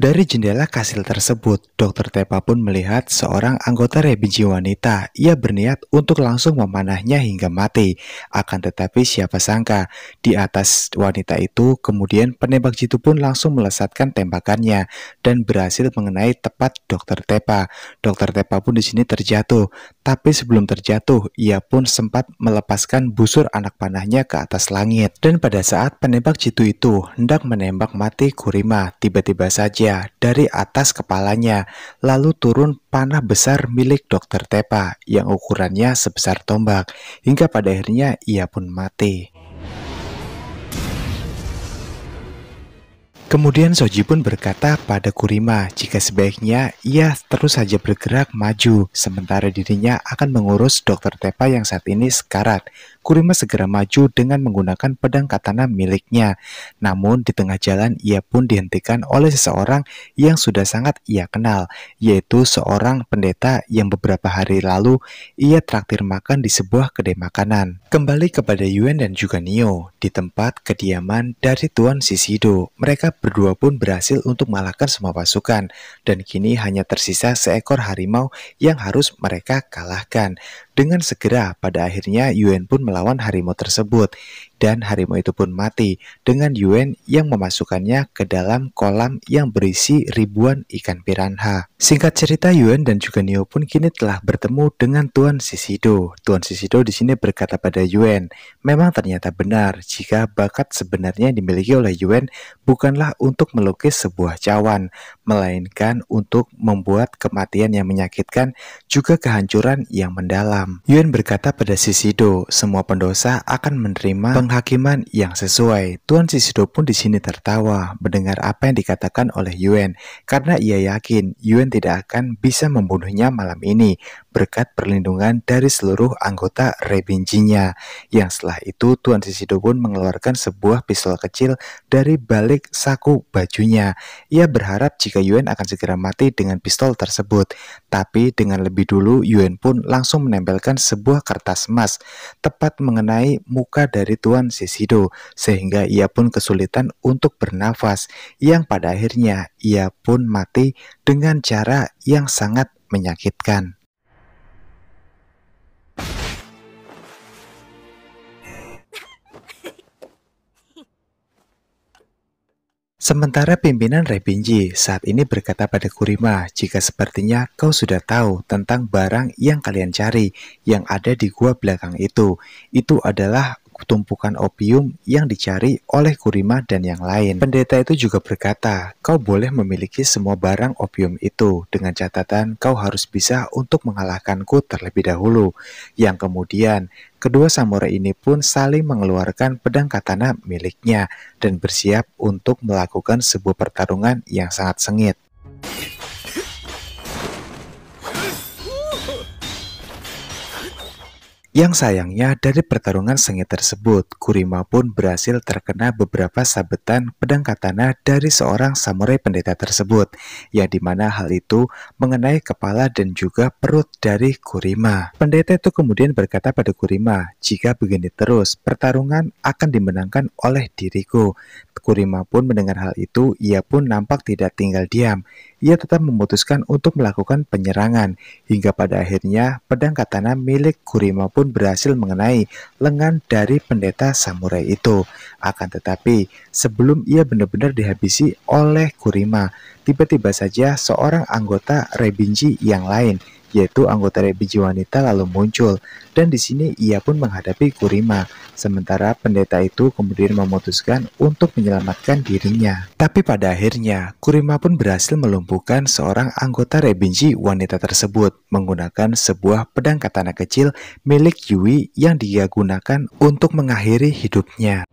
Dari jendela kastil tersebut, Dr. Tepa pun melihat seorang anggota Rebinji wanita. Ia berniat untuk langsung memanahnya hingga mati. Akan tetapi siapa sangka, di atas wanita itu kemudian penembak jitu pun langsung melesatkan tembakannya dan berhasil mengenai tepat Dr. Tepa. Dr. Tepa pun di sini terjatuh, Tapi sebelum terjatuh, ia pun sempat melepaskan busur anak panahnya ke atas langit. Dan pada saat penembak jitu itu hendak menembak mati Kurima, tiba-tiba saja dari atas kepalanya lalu turun panah besar milik Dokter Tepa yang ukurannya sebesar tombak, hingga pada akhirnya ia pun mati. Kemudian Soji pun berkata pada Kurima jika sebaiknya ia terus saja bergerak maju, sementara dirinya akan mengurus Dokter Tepa yang saat ini sekarat. Kurima segera maju dengan menggunakan pedang katana miliknya. Namun di tengah jalan ia pun dihentikan oleh seseorang yang sudah sangat ia kenal, yaitu seorang pendeta yang beberapa hari lalu ia traktir makan di sebuah kedai makanan. Kembali kepada Yuen dan juga Nio di tempat kediaman dari Tuan Shishido. Mereka berdua pun berhasil untuk mengalahkan semua pasukan, dan kini hanya tersisa seekor harimau yang harus mereka kalahkan. Dengan segera pada akhirnya Yuen pun melawan harimau tersebut, dan harimau itu pun mati dengan Yuen yang memasukkannya ke dalam kolam yang berisi ribuan ikan piranha. Singkat cerita, Yuen dan juga Nio pun kini telah bertemu dengan Tuan Shishido. Tuan Shishido di sini berkata pada Yuen, memang ternyata benar jika bakat sebenarnya yang dimiliki oleh Yuen bukanlah untuk melukis sebuah cawan, melainkan untuk membuat kematian yang menyakitkan juga kehancuran yang mendalam. Yuen berkata pada Shishido, semua pendosa akan menerima penghakiman yang sesuai. Tuan Shishido pun di sini tertawa mendengar apa yang dikatakan oleh Yuen, karena ia yakin Yuen tidak akan bisa membunuhnya malam ini berkat perlindungan dari seluruh anggota Rebinji-nya. Yang setelah itu Tuan Shishido pun mengeluarkan sebuah pistol kecil dari balik saku bajunya. Ia berharap jika Yuen akan segera mati dengan pistol tersebut, tapi dengan lebih dulu Yuen pun langsung menempelkan sebuah kertas emas tepat mengenai muka dari Tuan Shishido, sehingga ia pun kesulitan untuk bernafas, yang pada akhirnya ia pun mati dengan cara yang sangat menyakitkan. Sementara pimpinan Rebinji saat ini berkata pada Kurima, jika sepertinya kau sudah tahu tentang barang yang kalian cari yang ada di gua belakang itu adalah tumpukan opium yang dicari oleh Kurima dan yang lain. Pendeta itu juga berkata, kau boleh memiliki semua barang opium itu dengan catatan kau harus bisa untuk mengalahkanku terlebih dahulu. Yang kemudian kedua samurai ini pun saling mengeluarkan pedang katana miliknya dan bersiap untuk melakukan sebuah pertarungan yang sangat sengit. Yang sayangnya dari pertarungan sengit tersebut, Kurima pun berhasil terkena beberapa sabetan pedang katana dari seorang samurai pendeta tersebut, yang dimana hal itu mengenai kepala dan juga perut dari Kurima. Pendeta itu kemudian berkata pada Kurima, jika begini terus, pertarungan akan dimenangkan oleh diriku. Kurima pun mendengar hal itu, ia pun nampak tidak tinggal diam. Ia tetap memutuskan untuk melakukan penyerangan, hingga pada akhirnya pedang katana milik Kurima pun berhasil mengenai lengan dari pendeta samurai itu. Akan tetapi, sebelum ia benar-benar dihabisi oleh Kurima, tiba-tiba saja seorang anggota Rebinji yang lain, yaitu anggota Rebinji wanita lalu muncul, dan di sini ia pun menghadapi Kurima. Sementara pendeta itu kemudian memutuskan untuk menyelamatkan dirinya. Tapi pada akhirnya, Kurima pun berhasil melumpuhkan seorang anggota Rebinji wanita tersebut menggunakan sebuah pedang katana kecil milik Yui yang dia gunakan untuk mengakhiri hidupnya.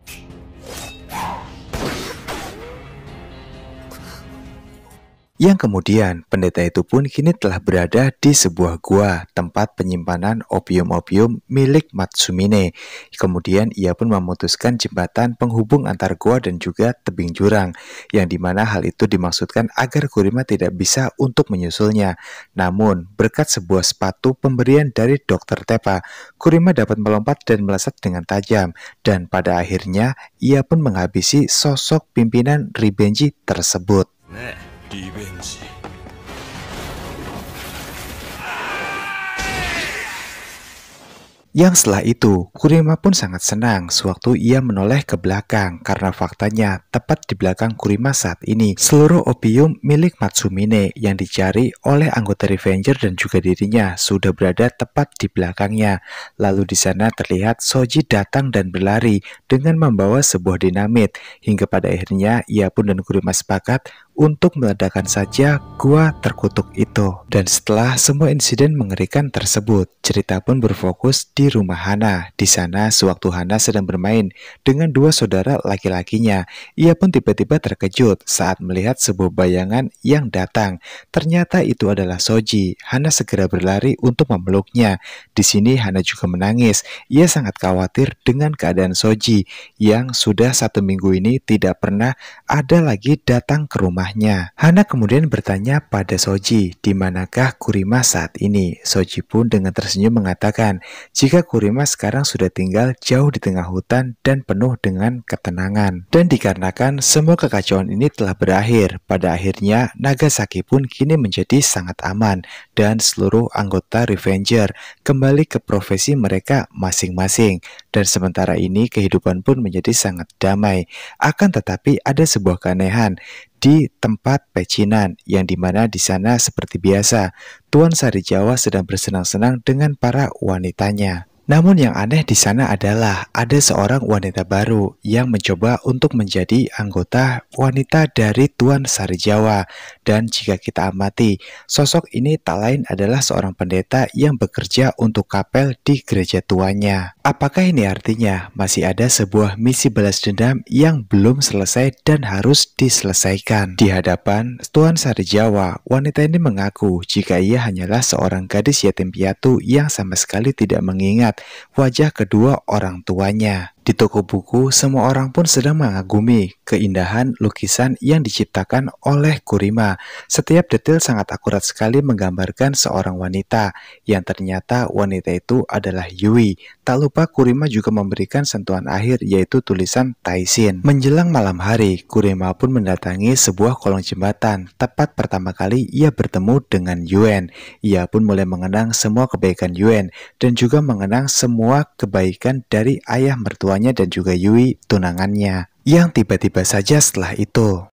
Yang kemudian pendeta itu pun kini telah berada di sebuah gua tempat penyimpanan opium-opium milik Matsumine. Kemudian ia pun memutuskan jembatan penghubung antar gua dan juga tebing jurang, yang dimana hal itu dimaksudkan agar Kurima tidak bisa untuk menyusulnya. Namun berkat sebuah sepatu pemberian dari Dokter Tepa, Kurima dapat melompat dan melesat dengan tajam, dan pada akhirnya ia pun menghabisi sosok pimpinan Rebinji tersebut. 리벤지. Yang setelah itu, Kurima pun sangat senang sewaktu ia menoleh ke belakang karena faktanya tepat di belakang Kurima saat ini seluruh opium milik Matsumine yang dicari oleh anggota Revenger dan juga dirinya sudah berada tepat di belakangnya. Lalu di sana terlihat Soji datang dan berlari dengan membawa sebuah dinamit hingga pada akhirnya ia pun dan Kurima sepakat untuk meledakkan saja gua terkutuk itu. Dan setelah semua insiden mengerikan tersebut, cerita pun berfokus di rumah Hana. Di sana, sewaktu Hana sedang bermain dengan dua saudara laki-lakinya, ia pun tiba-tiba terkejut saat melihat sebuah bayangan yang datang. Ternyata itu adalah Soji. Hana segera berlari untuk memeluknya. Di sini Hana juga menangis. Ia sangat khawatir dengan keadaan Soji yang sudah 1 minggu ini tidak pernah ada lagi datang ke rumahnya. Hana kemudian bertanya pada Soji, di manakah Kurima saat ini? Soji pun dengan tersenyum mengatakan, jika Kurima sekarang sudah tinggal jauh di tengah hutan dan penuh dengan ketenangan. Dan dikarenakan semua kekacauan ini telah berakhir, pada akhirnya Nagasaki pun kini menjadi sangat aman dan seluruh anggota Revenger kembali ke profesi mereka masing-masing. Dan sementara ini kehidupan pun menjadi sangat damai. Akan tetapi ada sebuah keanehan di tempat pecinan yang dimana di sana seperti biasa Tuan Sari Jawa sedang bersenang-senang dengan para wanitanya. Namun yang aneh di sana adalah ada seorang wanita baru yang mencoba untuk menjadi anggota wanita dari Tuan Sari Jawa. Dan jika kita amati, sosok ini tak lain adalah seorang pendeta yang bekerja untuk kapel di gereja tuanya. Apakah ini artinya masih ada sebuah misi balas dendam yang belum selesai dan harus diselesaikan? Di hadapan Tuan Sari Jawa, wanita ini mengaku jika ia hanyalah seorang gadis yatim piatu yang sama sekali tidak mengingat wajah kedua orang tuanya. Di toko buku, semua orang pun sedang mengagumi keindahan lukisan yang diciptakan oleh Kurima. Setiap detail sangat akurat sekali menggambarkan seorang wanita, yang ternyata wanita itu adalah Yui. Tak lupa Kurima juga memberikan sentuhan akhir yaitu tulisan Taishin. Menjelang malam hari, Kurima pun mendatangi sebuah kolong jembatan. Tepat pertama kali ia bertemu dengan Yuen. Ia pun mulai mengenang semua kebaikan Yuen dan juga mengenang semua kebaikan dari ayah mertuanya dan juga Yui tunangannya. Yang tiba-tiba saja setelah itu